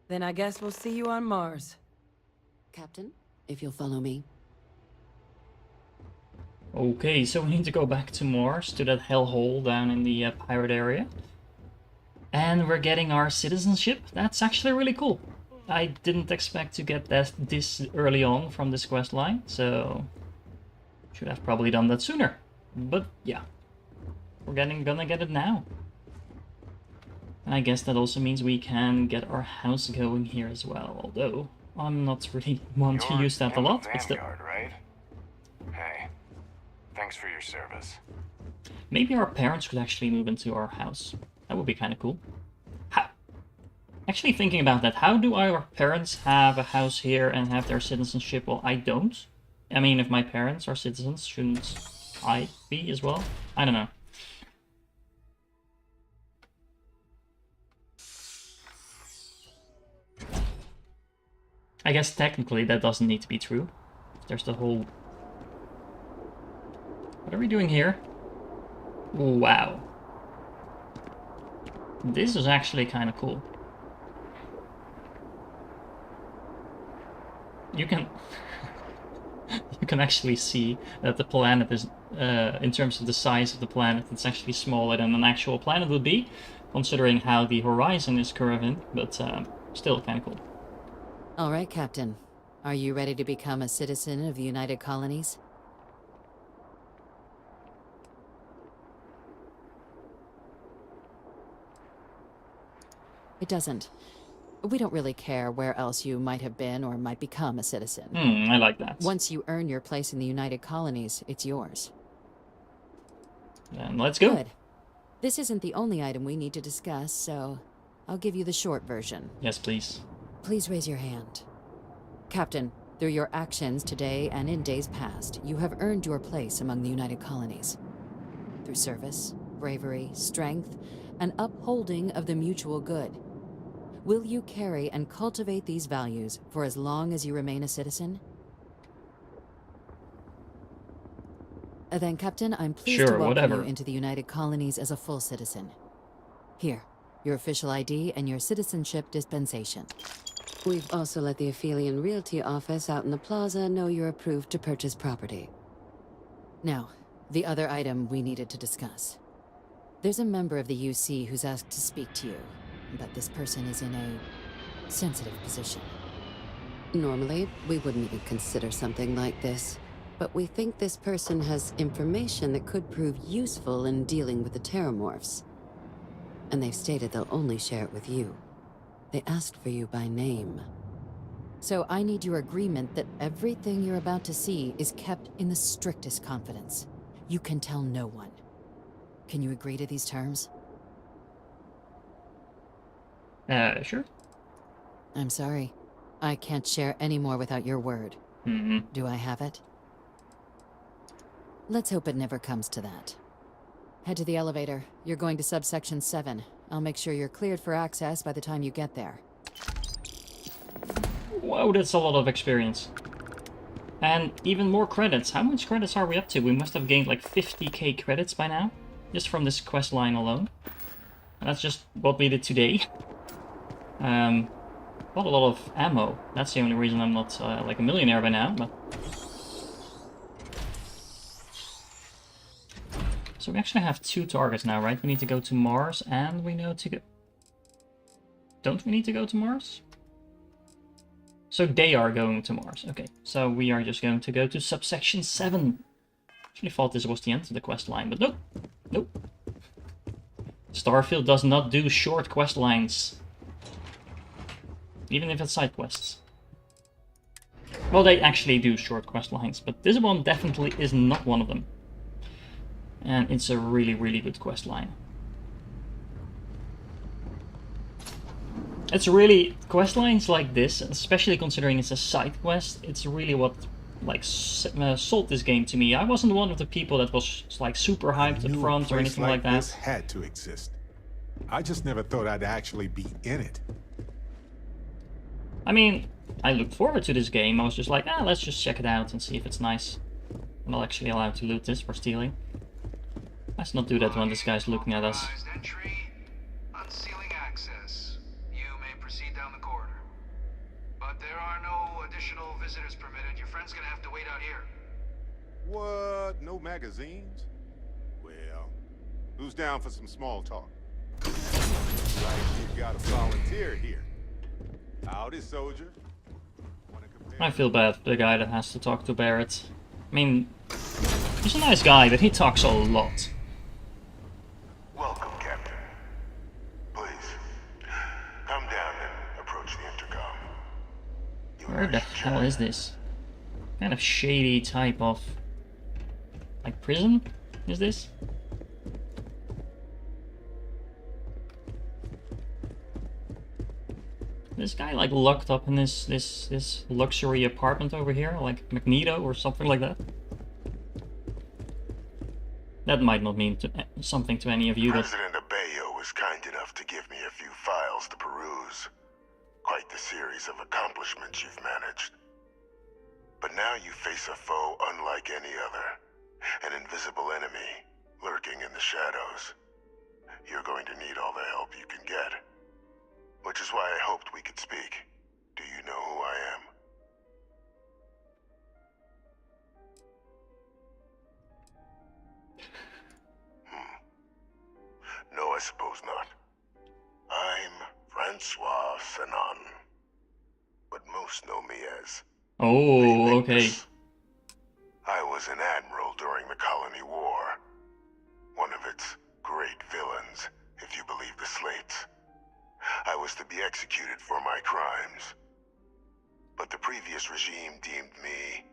Then I guess we'll see you on Mars. Captain, if you'll follow me. Okay, so we need to go back to Mars, to that hellhole down in the pirate area. And we're getting our citizenship. That's actually really cool. I didn't expect to get that this early on from this quest line, so should have probably done that sooner. But yeah, we're gonna get it now. And I guess that also means we can get our house going here as well, although I'm not really one to use that a lot, but still. Right? Hey, thanks for your service. Maybe our parents could actually move into our house. That would be kind of cool. Actually thinking about that, how do our parents have a house here and have their citizenship? Well, I don't. I mean, if my parents are citizens, shouldn't I be as well? I don't know. I guess technically that doesn't need to be true. There's the whole... What are we doing here? Wow. This is actually kind of cool. You can... you can actually see that the planet is, in terms of the size of the planet, it's actually smaller than an actual planet would be, considering how the horizon is curving, but still kind of cool. All right, Captain. Are you ready to become a citizen of the United Colonies? It doesn't. We don't really care where else you might have been or might become a citizen. I like that. Once you earn your place in the United Colonies, it's yours. Then let's go. Good. This isn't the only item we need to discuss, so I'll give you the short version. Yes, please. Please raise your hand. Captain, through your actions today and in days past, you have earned your place among the United Colonies. Through service, bravery, strength, and upholding of the mutual good. Will you carry and cultivate these values for as long as you remain a citizen? Then, Captain, I'm pleased to welcome you into the United Colonies as a full citizen. Here, your official ID and your citizenship dispensation. We've also let the Aphelion Realty office out in the plaza know you're approved to purchase property. Now, the other item we needed to discuss. There's a member of the UC who's asked to speak to you, but this person is in a sensitive position. Normally, we wouldn't even consider something like this, but we think this person has information that could prove useful in dealing with the Terramorphs. And they've stated they'll only share it with you. They asked for you by name. So I need your agreement that everything you're about to see is kept in the strictest confidence. You can tell no one. Can you agree to these terms? Sure. I'm sorry. I can't share any more without your word. Do I have it? Let's hope it never comes to that. Head to the elevator. You're going to subsection 7. I'll make sure you're cleared for access by the time you get there. Whoa, that's a lot of experience. And even more credits. How much credits are we up to? We must have gained like 50k credits by now, just from this quest line alone. And that's just what we did today. Not a lot of ammo. That's the only reason I'm not like a millionaire by now, but... So we actually have 2 targets now, right? We need to go to Mars and we know to go... Don't we need to go to Mars? So they are going to Mars. Okay, so we are just going to go to subsection 7. Actually thought this was the end of the quest line, but nope. Nope. Starfield does not do short quest lines. Even if it's side quests. Well, they actually do short quest lines, but this one definitely is not one of them. And it's a really, really good quest line. It's really, quest lines like this, especially considering it's a side quest, it's really what like sold this game to me. I wasn't one of the people that was like super hyped at front or anything like that. This had to exist. I just never thought I'd actually be in it. I mean, I looked forward to this game. I was just like, let's just check it out and see if it's nice. I'm not actually allowed to loot this for stealing. Let's not do that when this guy's looking at us. Entry, unsealing access. You may proceed down the corridor. But there are no additional visitors permitted. Your friend's gonna have to wait out here. What? No magazines? Well, who's down for some small talk? Like you've got a volunteer here. Howdy, soldier. I feel bad for the guy that has to talk to Barrett. I mean, he's a nice guy, but he talks a lot. Welcome, Captain. Please, come down and approach the intercom. Where the hell is this? Kind of shady type of... like prison? Is this? This guy like locked up in this luxury apartment over here, like Magneto or something like that. That might not mean something to any of you, but... President Abeyo was kind enough to give me a few files to peruse. Quite the series of accomplishments you've managed. But now you face a foe unlike any other. An invisible enemy, lurking in the shadows. You're going to need all the help you can get. Which is why I hoped we could speak. Do you know who I am? No, I suppose not. I'm Francois Sanon. But most know me as... Oh, okay. I was an admiral during the Colony War. One of its great villains, if you believe the slates. I was to be executed for my crimes. But the previous regime deemed me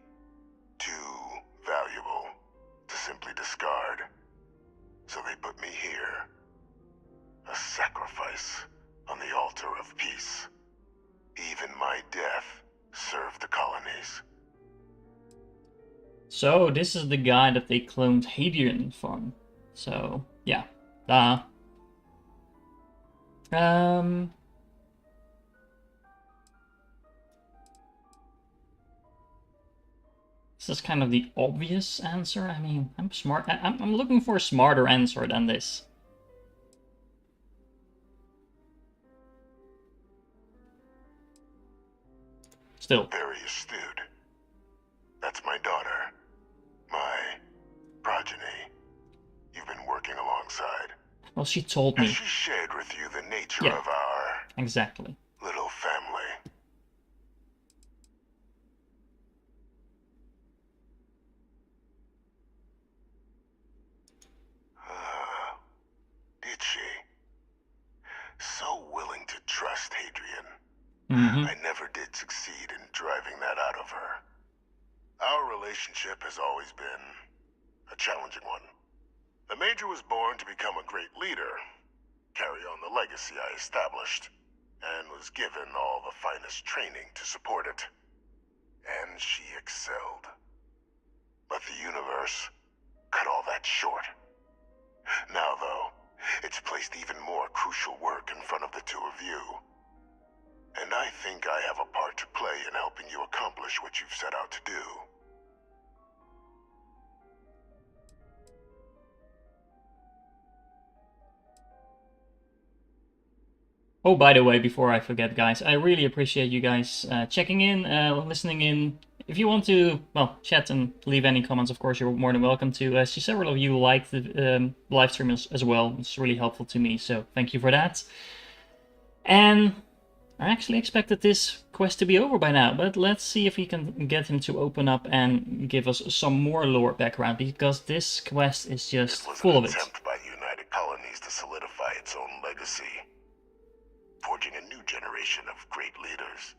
too valuable to simply discard. So they put me here. A sacrifice on the altar of peace. Even my death served the colonies. So this is the guy that they cloned Hadrian from. So yeah, this is kind of the obvious answer. I mean, I'm smart. I'm looking for a smarter answer than this. Still. Very astute. That's my daughter. My progeny. You've been working alongside. Well, she told me. Has she shared with you the nature of our... exactly. little family? Did she? So willing to trust Hadrian. I never did succeed in driving that out of her. Our relationship has always been a challenging one. The Major was born to become a great leader, carry on the legacy I established, and was given all the finest training to support it. And she excelled. But the universe cut all that short. Now, though, it's placed even more crucial work in front of the two of you. And I think I have a part to play in helping you accomplish what you've set out to do. Oh, by the way, before I forget, guys, I really appreciate you guys checking in, listening in. If you want to, well, chat and leave any comments, of course, you're more than welcome to. I see several of you liked the live stream as well. It's really helpful to me, so thank you for that. And I actually expected this quest to be over by now, but let's see if we can get him to open up and give us some more lore background, because this quest is just full of it. By United Colonies to solidify its own legacy, forging a new generation of great leaders.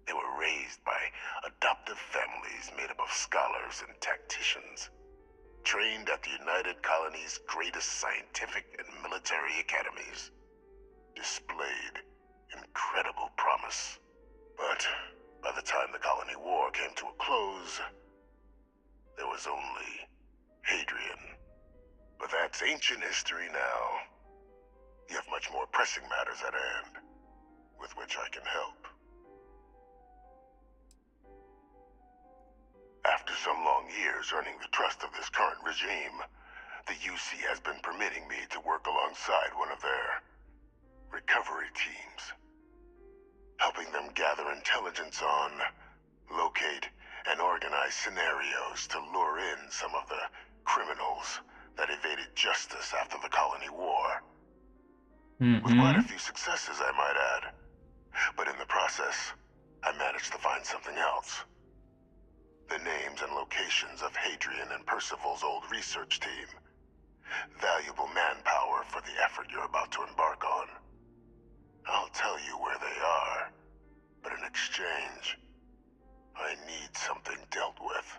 They were raised by adoptive families made up of scholars and tacticians, trained at the United Colony's greatest scientific and military academies, displayed incredible promise. But by the time the Colony War came to a close, there was only Hadrian. But that's ancient history now. You have much more pressing matters at hand, with which I can help. After some long years earning the trust of this current regime, the UC has been permitting me to work alongside one of their recovery teams, helping them gather intelligence on, locate, and organize scenarios to lure in some of the criminals that evaded justice after the Colony War. With quite a few successes, I might add. But in the process, I managed to find something else. The names and locations of Hadrian and Percival's old research team. Valuable manpower for the effort you're about to embark on. I'll tell you where they are, but in exchange, I need something dealt with.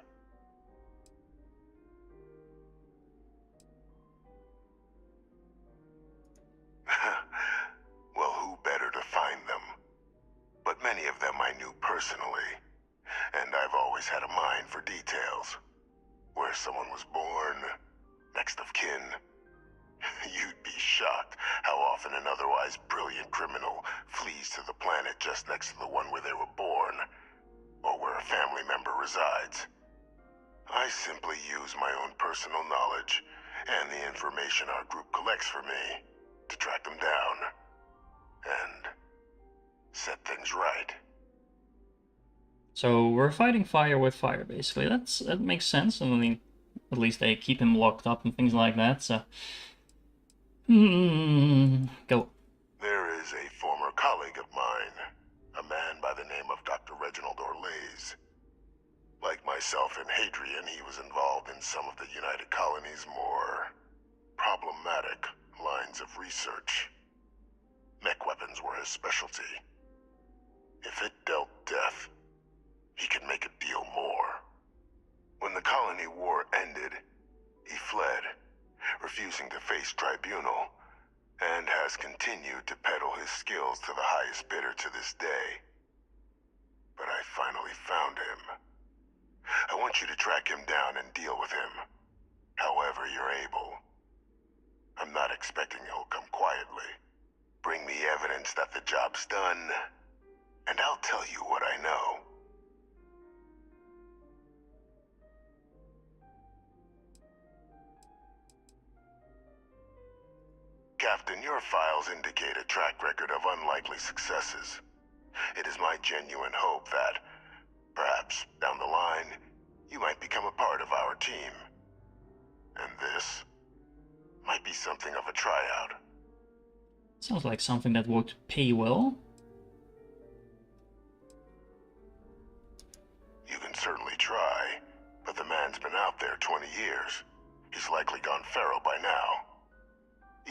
Well, who better to find them? But many of them I knew personally, and I've always had a mind for details. Where someone was born, next of kin. You'd be shocked how often an otherwise brilliant criminal flees to the planet just next to the one where they were born, or where a family member resides. I simply use my own personal knowledge and the information our group collects for me to track them down and set things right. So we're fighting fire with fire, basically. That makes sense. I mean, at least they keep him locked up and things like that, so... Go. There is a former colleague of mine, a man by the name of Dr. Reginald Orlaise. Like myself and Hadrian, he was involved in some of the United Colony's more problematic lines of research. Mech weapons were his specialty. If it dealt death, he could make a deal more. When the Colony War ended, he fled, refusing to face tribunal, and has continued to peddle his skills to the highest bidder to this day. But I finally found him. I want you to track him down and deal with him, however you're able. I'm not expecting he'll come quietly. Bring me evidence that the job's done, and I'll tell you what I know. Captain, your files indicate a track record of unlikely successes. It is my genuine hope that, perhaps down the line, you might become a part of our team. And this might be something of a tryout. Sounds like something that would pay well. You can certainly try, but the man's been out there 20 years. He's likely gone feral by now.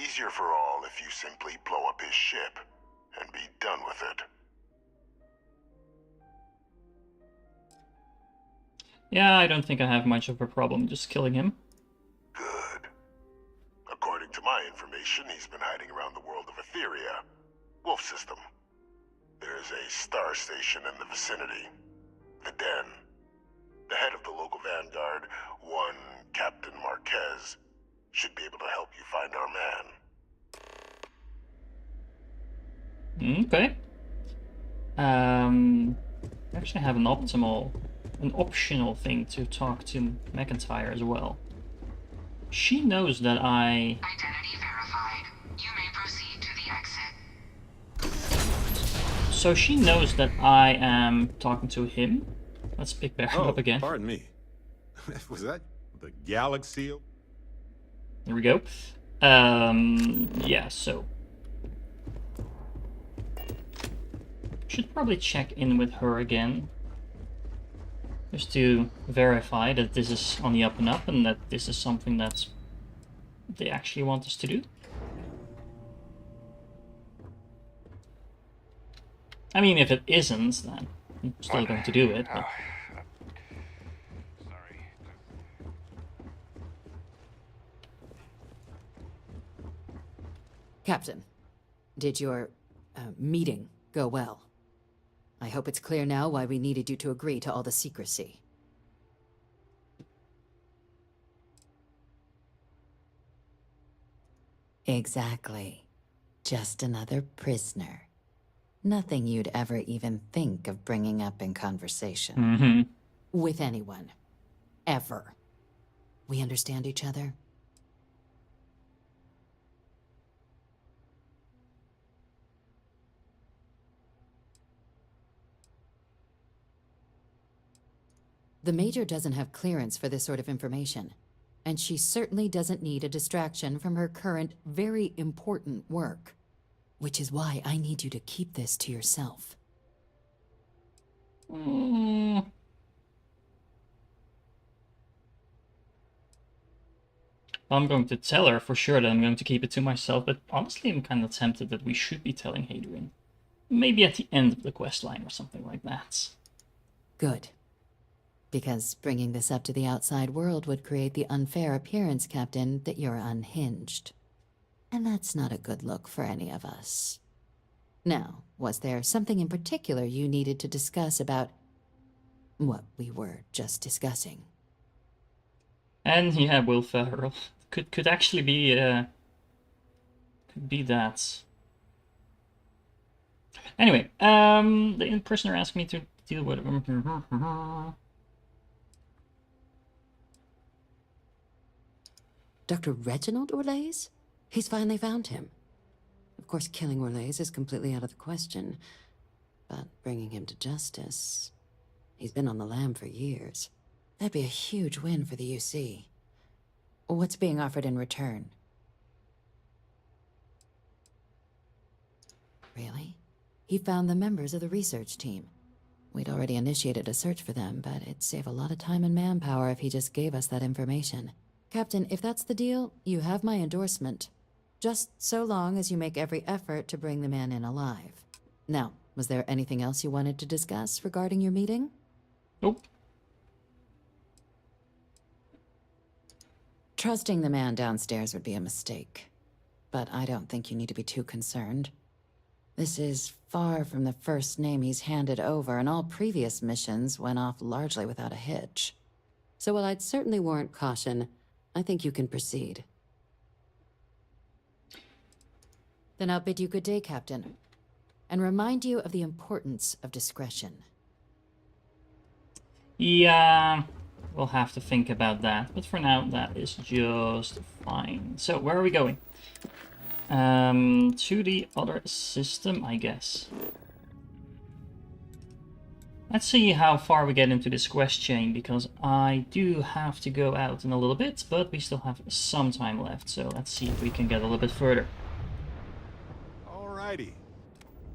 Easier for all if you simply blow up his ship and be done with it. Yeah, I don't think I have much of a problem just killing him. Good. According to my information, he's been hiding around the world of Etheria. Wolf system. There's a star station in the vicinity. The Den. The head of the local vanguard, one Captain Marquez, should be able to help you find our man. Okay. I actually have an optional thing to talk to McIntyre as well. She knows that I... Identity verified. You may proceed to the exit. So she knows that I am talking to him. Let's pick back up again. Pardon me. Was that the Galaxy? There we go. Yeah, so... Should probably check in with her again. Just to verify that this is on the up and up and that this is something that they actually want us to do. I mean, if it isn't, then I'm still going to do it. But... Captain, did your meeting go well? I hope it's clear now why we needed you to agree to all the secrecy. Exactly. Just another prisoner. Nothing you'd ever even think of bringing up in conversation. With anyone. Ever. We understand each other? The Major doesn't have clearance for this sort of information, and she certainly doesn't need a distraction from her current, very important work. Which is why I need you to keep this to yourself. I'm going to tell her for sure that I'm going to keep it to myself, but honestly I'm kind of tempted that we should be telling Hadrian. Maybe at the end of the quest line or something like that. Good. Because bringing this up to the outside world would create the unfair appearance, Captain, that you're unhinged. And that's not a good look for any of us. Now, was there something in particular you needed to discuss about what we were just discussing? And yeah, Will Ferrell could actually be could be that. Anyway, the prisoner asked me to deal with Dr. Reginald Orlaise? He's finally found him. Of course, killing Orlaise is completely out of the question, but bringing him to justice... He's been on the lam for years. That'd be a huge win for the UC. What's being offered in return? Really? He found the members of the research team. We'd already initiated a search for them, but it'd save a lot of time and manpower if he just gave us that information. Captain, if that's the deal, you have my endorsement. Just so long as you make every effort to bring the man in alive. Now, was there anything else you wanted to discuss regarding your meeting? Nope. Trusting the man downstairs would be a mistake. But I don't think you need to be too concerned. This is far from the first name he's handed over, and all previous missions went off largely without a hitch. So while I'd certainly warrant caution, I think you can proceed. Then I'll bid you good day, Captain, and remind you of the importance of discretion. Yeah, we'll have to think about that, but for now that is just fine. So where are we going? To the other system, I guess. Let's see how far we get into this quest chain, because I do have to go out in a little bit, but we still have some time left, so let's see if we can get a little bit further. Alrighty.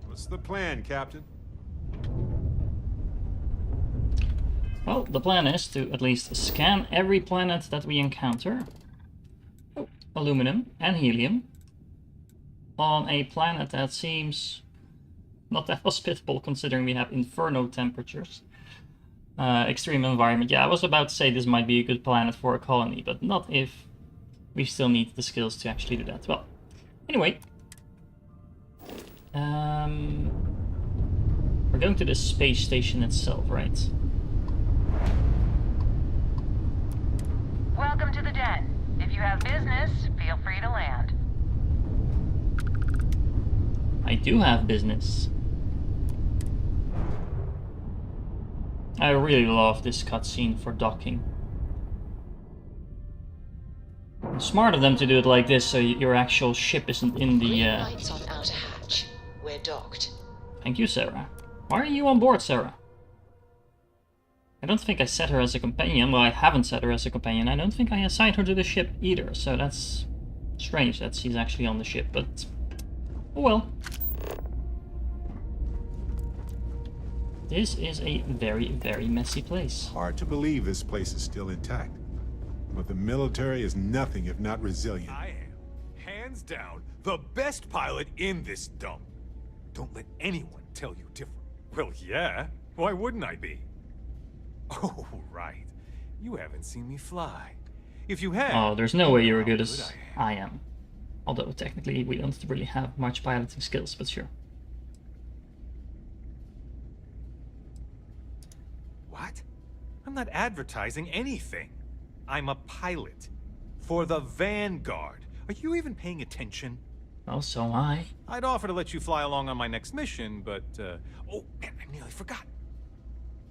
What's the plan, Captain? Well, the plan is to at least scan every planet that we encounter. Oh, aluminum and helium. On a planet that seems not that hospitable, considering we have inferno temperatures. Extreme environment. Yeah, I was about to say this might be a good planet for a colony, but not if we still need the skills to actually do that. Well, anyway. We're going to the space station itself, right? Welcome to the den. If you have business, feel free to land. I do have business. I really love this cutscene for docking. It's smart of them to do it like this, so your actual ship isn't in the... Lights on outer hatch. We're docked. Thank you, Sarah. Why are you on board, Sarah? I don't think I set her as a companion. Well, I haven't set her as a companion. I don't think I assigned her to the ship either, so that's strange that she's actually on the ship, but... oh well. This is a very, very messy place. Hard to believe this place is still intact. But the military is nothing if not resilient. I am, hands down, the best pilot in this dump. Don't let anyone tell you different. Well, yeah. Why wouldn't I be? Oh, right. You haven't seen me fly. If you had... Oh, there's no way you're as good as I am. Although, technically, we don't really have much piloting skills, but sure. What? I'm not advertising anything. I'm a pilot. For the Vanguard. Are you even paying attention? Oh, so am I. I'd offer to let you fly along on my next mission, but, oh, man, I nearly forgot.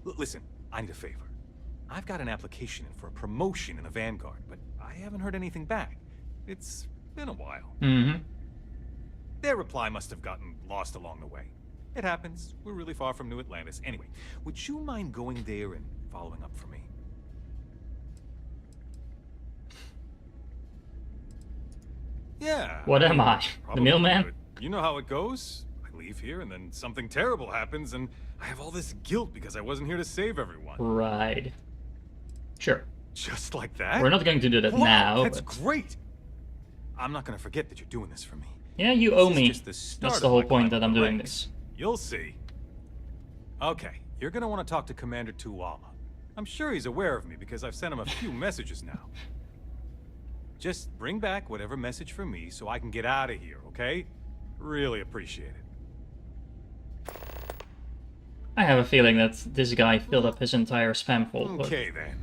Listen, I need a favor. I've got an application in for a promotion in the Vanguard, but I haven't heard anything back. It's been a while. Mm-hmm. Their reply must have gotten lost along the way. It happens. We're really far from New Atlantis. Anyway, would you mind going there and following up for me? Yeah. What am I? The mailman? You know how it goes. I leave here and then something terrible happens and I have all this guilt because I wasn't here to save everyone. Right. Sure. Just like that? We're not going to do that now. That's great. I'm not going to forget that you're doing this for me. Yeah, you owe me. That's the whole point that I'm doing this. You'll see. Okay, you're going to want to talk to Commander Tuwala. I'm sure he's aware of me because I've sent him a few messages now. Just bring back whatever message for me so I can get out of here, okay? Really appreciate it. I have a feeling that this guy filled up his entire spam folder. Okay, then.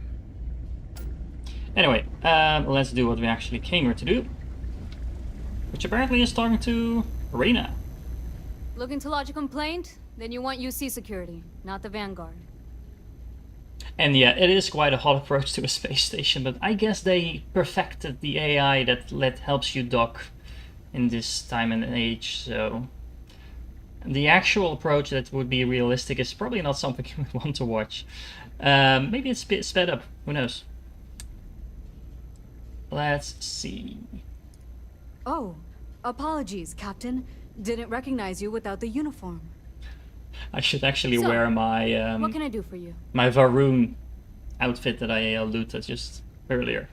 Anyway, let's do what we actually came here to do. Which apparently is talking to Reina. Looking to lodge a complaint? Then you want UC security, not the Vanguard. And yeah, it is quite a hot approach to a space station, but I guess they perfected the AI that helps you dock in this time and age, so... The actual approach that would be realistic is probably not something you would want to watch. Maybe it's a bit sped up, who knows. Let's see. Oh, apologies, Captain. Didn't recognize you without the uniform. I should actually wear my what can I do for you? my Varun outfit that I looted just earlier.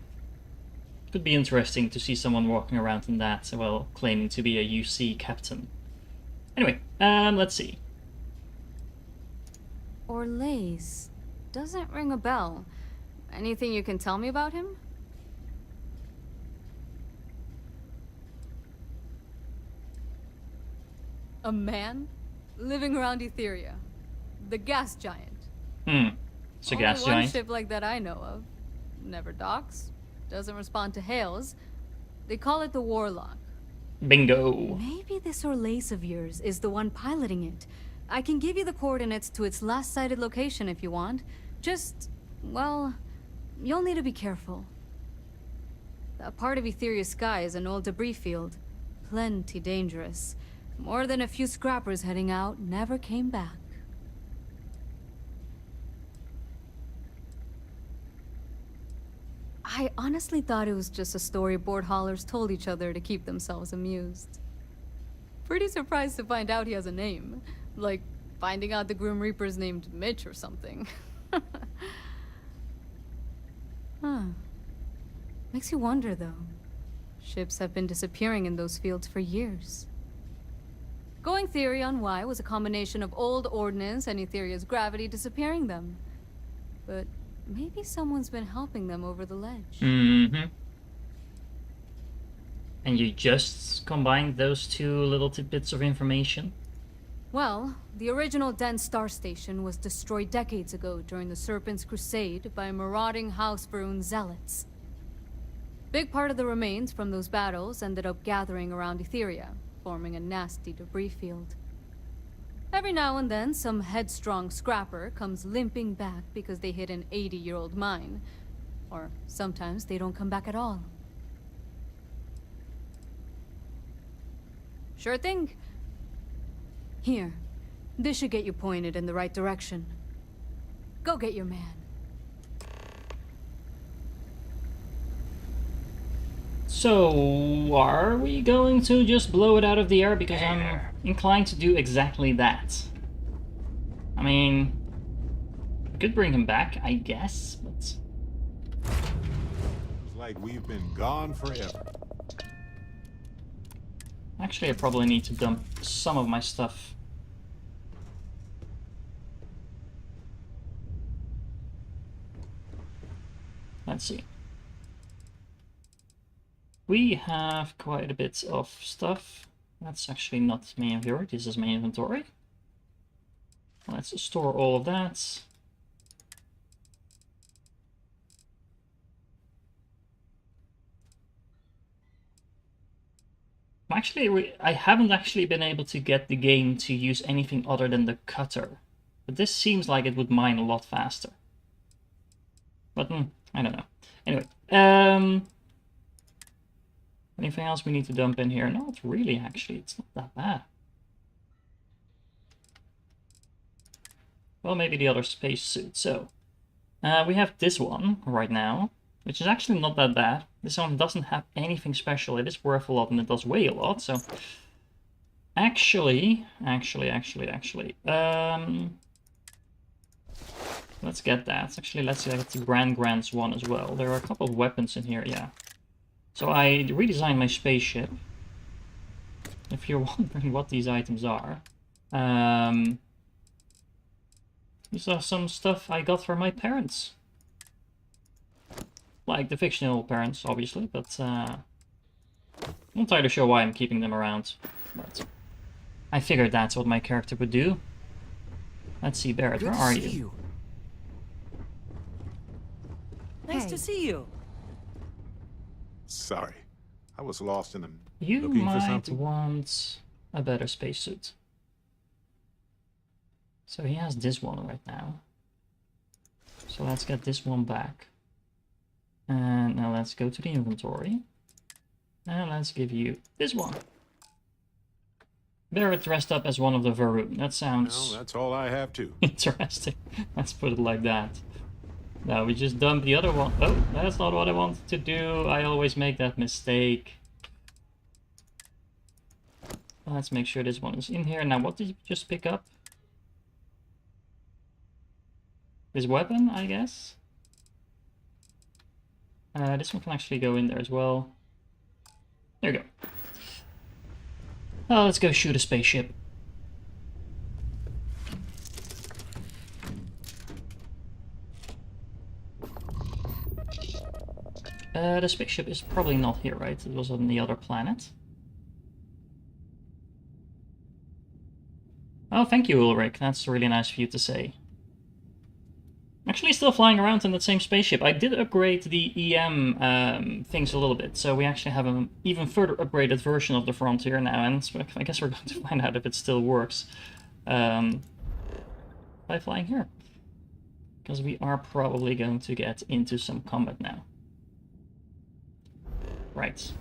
Could be interesting to see someone walking around in that while claiming to be a UC captain. Anyway, let's see. Orlaise. Doesn't ring a bell. Anything you can tell me about him? A man? Living around Etheria. The gas giant. It's a gas Only one giant. ship like that I know of. Never docks. Doesn't respond to hails. They call it the Warlock. Bingo. Maybe this Orlaise of yours is the one piloting it. I can give you the coordinates to its last sighted location if you want. Just, well, you'll need to be careful. That part of Etheria's sky is an old debris field. Plenty dangerous. More than a few scrappers heading out never came back. I honestly thought it was just a story board haulers told each other to keep themselves amused. Pretty surprised to find out he has a name. Like, finding out the Grim Reaper's named Mitch or something. Huh. Makes you wonder, though. Ships have been disappearing in those fields for years. Going theory on why was a combination of old ordnance and Etheria's gravity disappearing them. But maybe someone's been helping them over the ledge. Mm-hmm. And you just combined those two little tidbits of information? Well, the original dense star station was destroyed decades ago during the Serpent's Crusade by marauding House Varun zealots. Big part of the remains from those battles ended up gathering around Etheria, forming a nasty debris field. Every now and then, some headstrong scrapper comes limping back because they hit an 80-year-old mine. Or sometimes they don't come back at all. Sure thing. Here, this should get you pointed in the right direction. Go get your man. So, are we going to just blow it out of the air? Because I'm inclined to do exactly that. I mean, I could bring him back, I guess, but... It's like we've been gone forever. Actually, I probably need to dump some of my stuff Let's see. We have quite a bit of stuff. That's actually not main inventory, this is main inventory. Let's store all of that. Actually, I haven't actually been able to get the game to use anything other than the cutter. But this seems like it would mine a lot faster. But, I don't know. Anyway, anything else we need to dump in here? Not really, actually. It's not that bad. Well, maybe the other spacesuit. So, we have this one right now, which is actually not that bad. This one doesn't have anything special. It is worth a lot and it does weigh a lot, so... Actually... Let's get that. Actually, let's get the Grand's one as well. There are a couple of weapons in here, yeah. So I redesigned my spaceship. If you're wondering what these items are. These are some stuff I got from my parents. Like the fictional parents, obviously, but I'm not entirely sure why I'm keeping them around. But I figured that's what my character would do. Let's see, Barrett, where are you? Nice to see you. Sorry, I was lost in them. You Looking for might something? want a better spacesuit. So he has this one right now. So let's get this one back. And now let's go to the inventory. And let's give you this one. Barrett dressed up as one of the Varun. That sounds... No, that's all I have too. interesting. Let's put it like that. Now we just dump the other one. Oh, that's not what I wanted to do. I always make that mistake. Let's make sure this one is in here. Now what did you just pick up? This weapon, I guess? This one can actually go in there as well. There you go. Let's go shoot a spaceship. The spaceship is probably not here, right? It was on the other planet. Oh, thank you, Ulrich. That's really nice of you to say. Actually still flying around in that same spaceship. I did upgrade the EM things a little bit, so we actually have an even further upgraded version of the Frontier now, and I guess we're going to find out if it still works by flying here. Because we are probably going to get into some combat now. Right.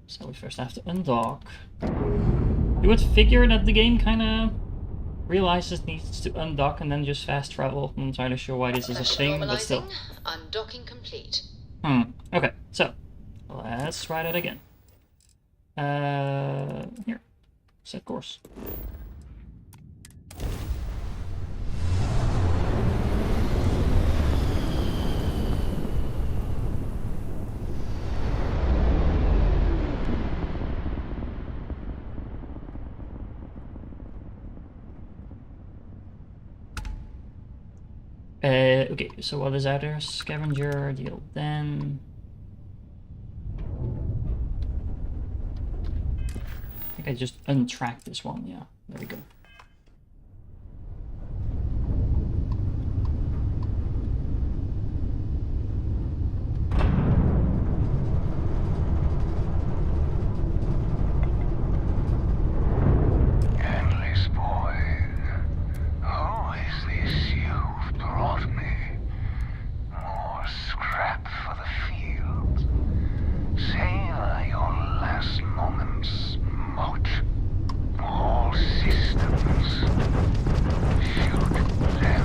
So we first have to undock. You would figure that the game kind of realizes it needs to undock and then just fast travel. I'm not entirely sure why this is a thing, but still. Undocking complete. Okay, so let's try that again. Here. Set course. Okay, so what is out there? Scavenger, deal then. I think I just untracked this one, yeah. There we go. Endless boy, who is this you've brought me? More scrap for the field. Savor your last moments, Moat. All systems. Shoot them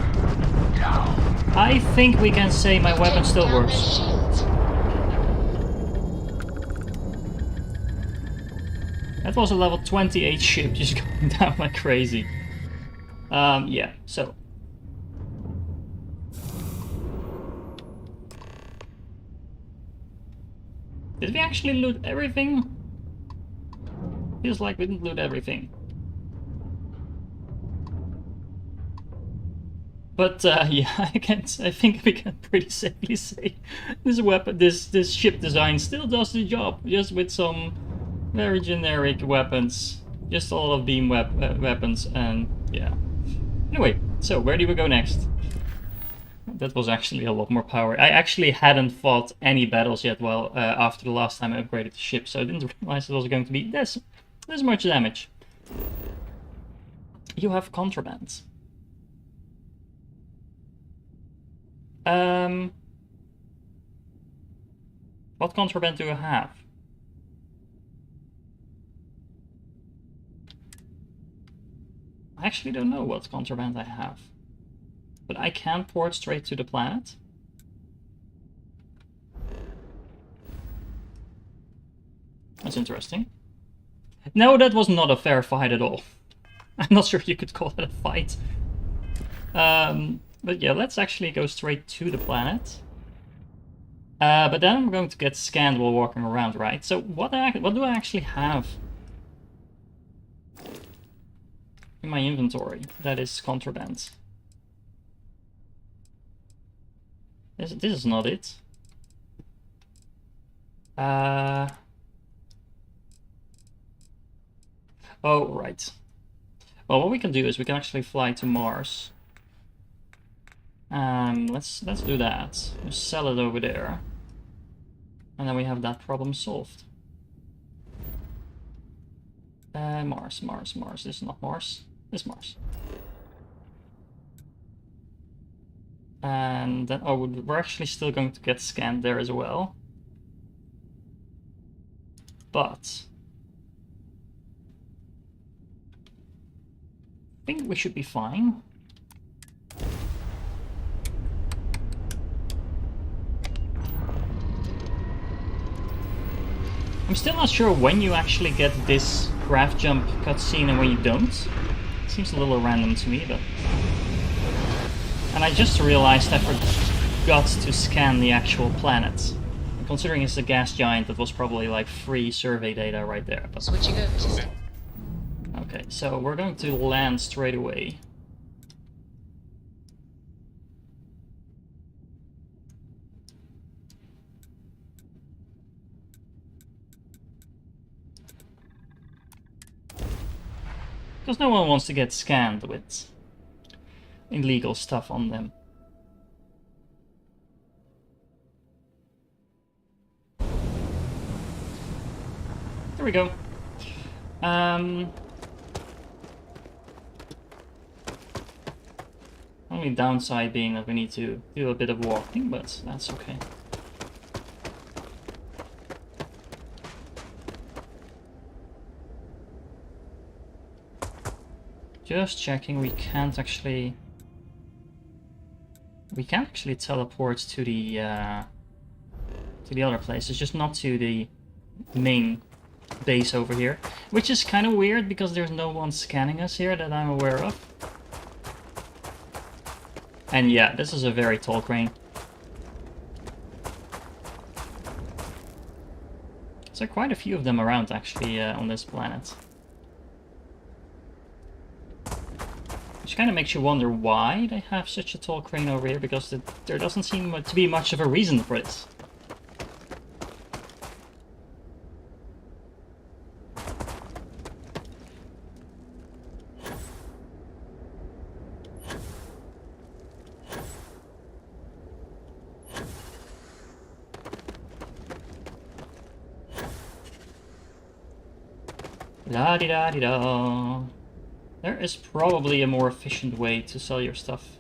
down. I think we can say my weapon still works. That was a level 28 ship just going down like crazy. Yeah, so. Did we actually loot everything? Feels like we didn't loot everything. But yeah, I think we can pretty safely say this ship design still does the job, just with some very generic weapons, just a lot of beam weapons, and yeah. Anyway, so where do we go next? That was actually a lot more power. I actually hadn't fought any battles yet after the last time I upgraded the ship, so I didn't realize it was going to be this much damage. You have contraband. What contraband do you have? I actually don't know what contraband I have. But I can port straight to the planet. That's interesting. No, that was not a fair fight at all. I'm not sure you could call it a fight. But yeah, let's actually go straight to the planet. But then I'm going to get scanned while walking around, right? So what do I actually have in my inventory that is contraband? This is not it. Oh, right. Well, what we can do is we can actually fly to Mars. Let's do that. Just sell it over there. And then we have that problem solved. Mars. This is not Mars. This is Mars. And then, oh, we're actually still going to get scanned there as well. But I think we should be fine. I'm still not sure when you actually get this graph jump cutscene and when you don't. It seems a little random to me, but... And I just realized I forgot to scan the actual planet. Considering it's a gas giant, that was probably like free survey data right there. But... Switching over to... Okay, so we're going to land straight away. Because no one wants to get scanned with illegal stuff on them. There we go. Only downside being that we need to do a bit of walking, but that's okay. Just checking, we can't actually teleport to the other place. It's just not to the main base over here, which is kind of weird because there's no one scanning us here that I'm aware of. And yeah, this is a very tall crane. So quite a few of them around actually on this planet. Which kind of makes you wonder why they have such a tall crane over here, because there doesn't seem to be much of a reason for this. La-di-da-di-da. There is probably a more efficient way to sell your stuff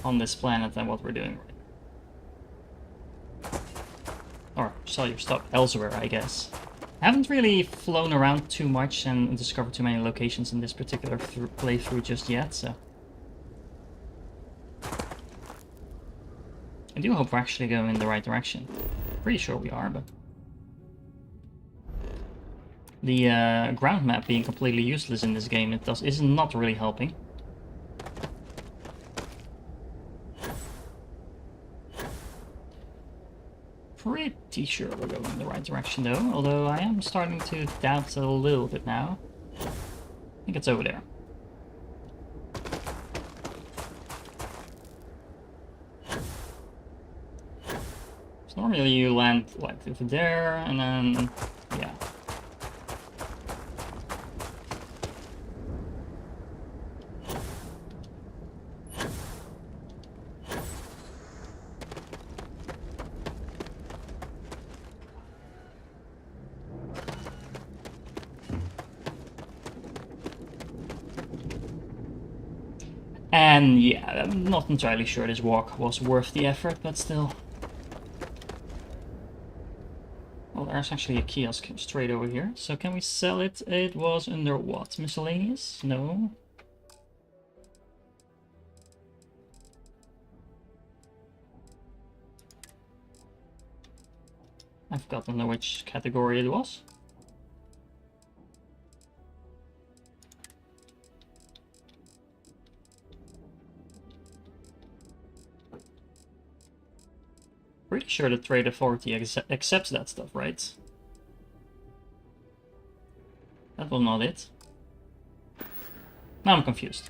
on this planet than what we're doing right now. Or sell your stuff elsewhere, I guess. I haven't really flown around too much and discovered too many locations in this particular playthrough just yet, so... I do hope we're actually going in the right direction. Pretty sure we are, but... The ground map being completely useless in this game is not really helping. Pretty sure we're going in the right direction though, although I am starting to doubt a little bit now. I think it's over there. Normally you land like over there, and then, yeah. And yeah, I'm not entirely sure this walk was worth the effort, but still. Well, there's actually a kiosk straight over here. So can we sell it? It was under what? Miscellaneous? No. I've forgotten which category it was. Pretty sure the trade authority accepts that stuff, right? That was not it. Now I'm confused.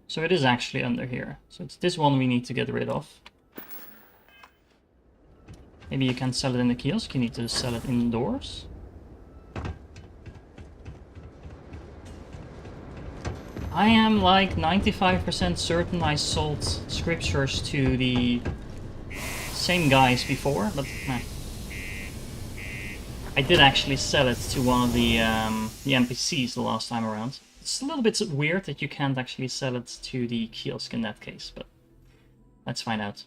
So it is actually under here. So it's this one we need to get rid of. Maybe you can sell it in the kiosk, you need to sell it indoors. I am like 95% certain I sold scriptures to the same guys before, but I did actually sell it to one of the NPCs the last time around. It's a little bit weird that you can't actually sell it to the kiosk in that case, but let's find out.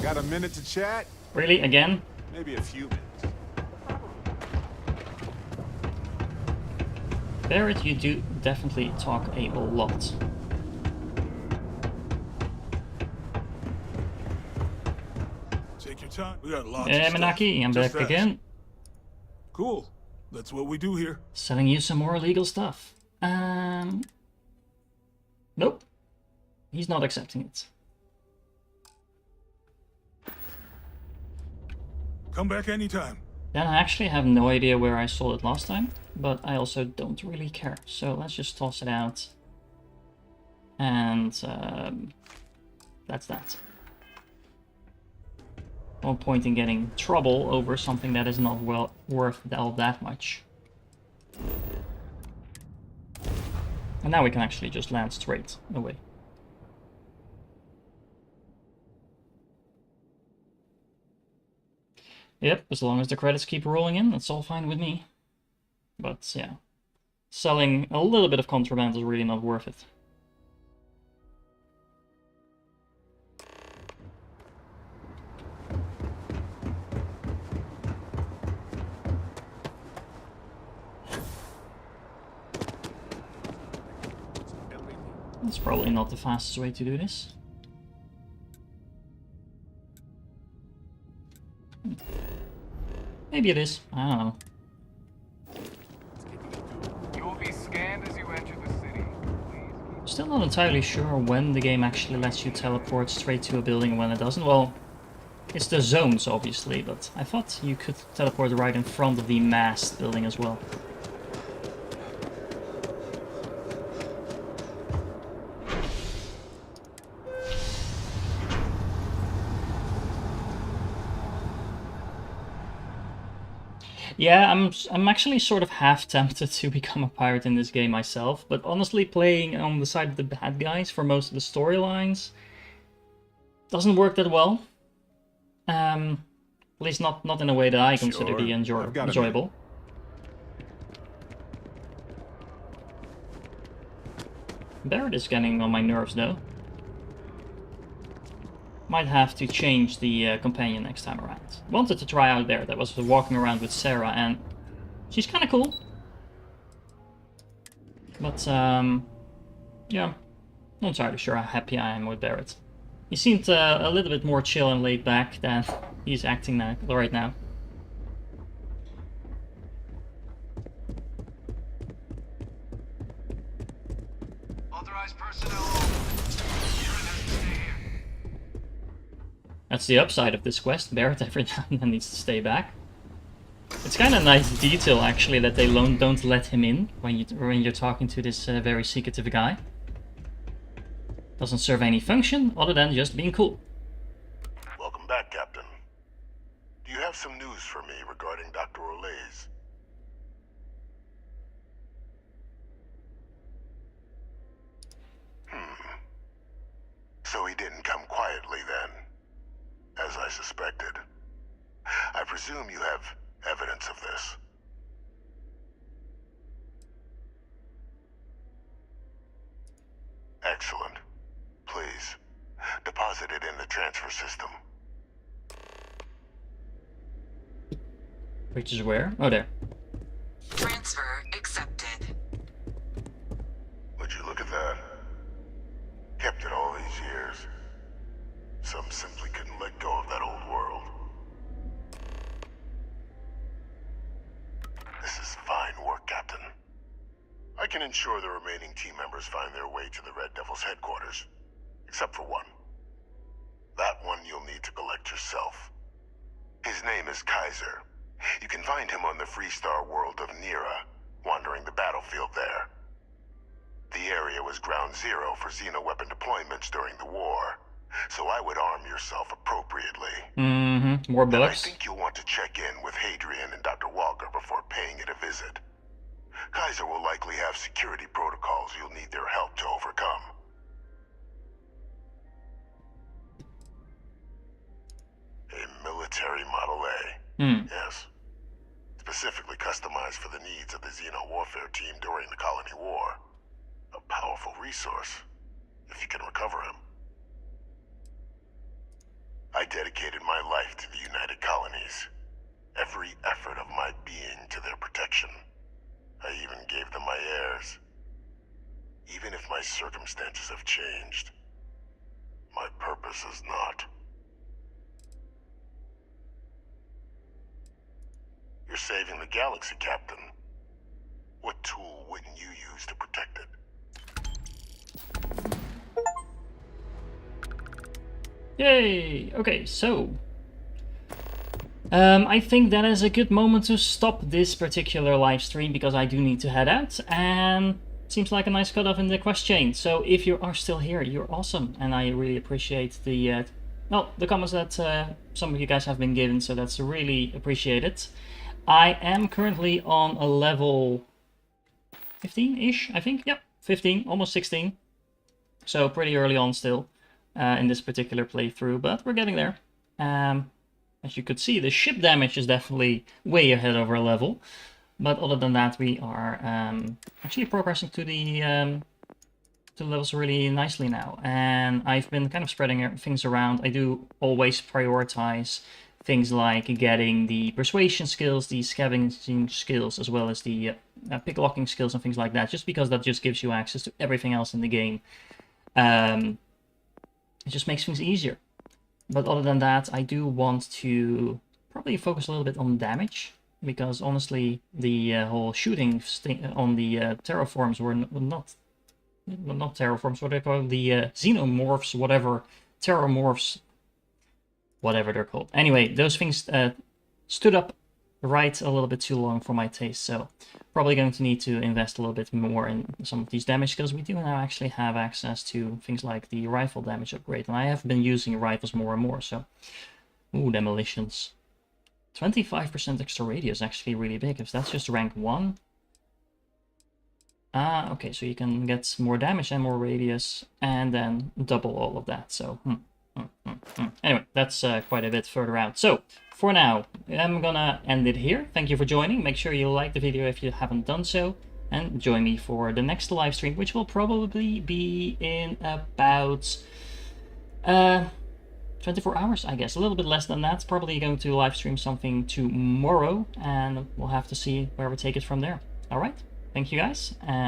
Got a minute to chat? Really? Again? Maybe a few minutes. Barrett, you do definitely talk a lot. Take your time. We got lots Hey, of stuff. Menaki, I'm Just back fast. again. Cool. That's what we do here. Selling you some more illegal stuff. Nope. He's not accepting it. Come back anytime. Then I actually have no idea where I sold it last time, but I also don't really care. So let's just toss it out. And that's that. No point in getting trouble over something that is not well worth all that much. And now we can actually just land straight away. Yep, as long as the credits keep rolling in, that's all fine with me. But yeah, selling a little bit of contraband is really not worth it. That's probably not the fastest way to do this. Maybe it is. I don't know. You will be scanned as you enter the city. Still not entirely sure when the game actually lets you teleport straight to a building and when it doesn't. Well, it's the zones, obviously, but I thought you could teleport right in front of the masked building as well. Yeah, I'm actually sort of half tempted to become a pirate in this game myself, but honestly playing on the side of the bad guys for most of the storylines doesn't work that well. At least not in a way that I consider to be enjoyable. Barrett is getting on my nerves though. Might have to change the companion next time around. Wanted to try out Barrett. I was walking around with Sarah and she's kind of cool. But yeah, not entirely sure how happy I am with Barrett. He seemed a little bit more chill and laid back than he's acting right now. Authorized personnel. Unit has to stay here. That's the upside of this quest. Barrett every now and then needs to stay back. It's kind of nice detail actually that they don't let him in when you're talking to this very secretive guy. Doesn't serve any function other than just being cool. Welcome back, Captain. Do you have some news for me regarding Dr. Olays? So he didn't come quietly then, as I suspected. I presume you have evidence of this. Excellent. Please, deposit it in the transfer system. Which is where? Oh, there. Transfer accepted. Would you look at that? Kept it all these years. Some simply couldn't let go of that old world. This is fine work, Captain. I can ensure the remaining team members find their way to the Red Devil's headquarters. Except for one. That one you'll need to collect yourself. His name is Kaiser. You can find him on the Freestar world of Nira, wandering the battlefield there. The area was ground zero for xeno-weapon deployments during the war, so I would arm yourself appropriately. More And I bugs. think you'll want to check in with Hadrian and Dr. Walker before paying it a visit. Kaiser will likely have security protocols you'll need their help to overcome. A military Model A. Yes. Specifically customized for the needs of the Xeno warfare team during the Colony War. A powerful resource, if you can recover him. I dedicated my life to the United Colonies. Every effort of my being to their protection. I even gave them my heirs. Even if my circumstances have changed, my purpose has not. You're saving the galaxy, Captain. What tool wouldn't you use to protect it? Yay! Okay, so I think that is a good moment to stop this particular live stream because I do need to head out, and seems like a nice cutoff in the quest chain. So if you are still here, you're awesome, and I really appreciate the the comments that some of you guys have been given, so that's really appreciated. I am currently on a level 15-ish, I think. Yep, 15, almost 16. So pretty early on still in this particular playthrough, but we're getting there. As you could see, the ship damage is definitely way ahead of our level. But other than that, we are actually progressing to the levels really nicely now. And I've been kind of spreading things around. I do always prioritize things like getting the persuasion skills, the scavenging skills, as well as the picklocking skills and things like that, just because that just gives you access to everything else in the game. It just makes things easier. But other than that, I do want to probably focus a little bit on damage, because honestly, the whole shooting on the terraforms were not terraforms, what they call the xenomorphs, whatever, terramorphs, whatever they're called. Anyway, those things stood up right a little bit too long for my taste, so probably going to need to invest a little bit more in some of these damage skills. We do now actually have access to things like the rifle damage upgrade, and I have been using rifles more and more, so... Ooh, demolitions. 25% extra radius, actually really big, if that's just rank 1. Ah, okay, so you can get more damage and more radius, and then double all of that, so... Anyway, that's quite a bit further out. So, for now, I'm gonna end it here. Thank you for joining. Make sure you like the video if you haven't done so. And join me for the next live stream, which will probably be in about 24 hours, I guess. A little bit less than that. Probably going to live stream something tomorrow. And we'll have to see where we take it from there. Alright, thank you guys. And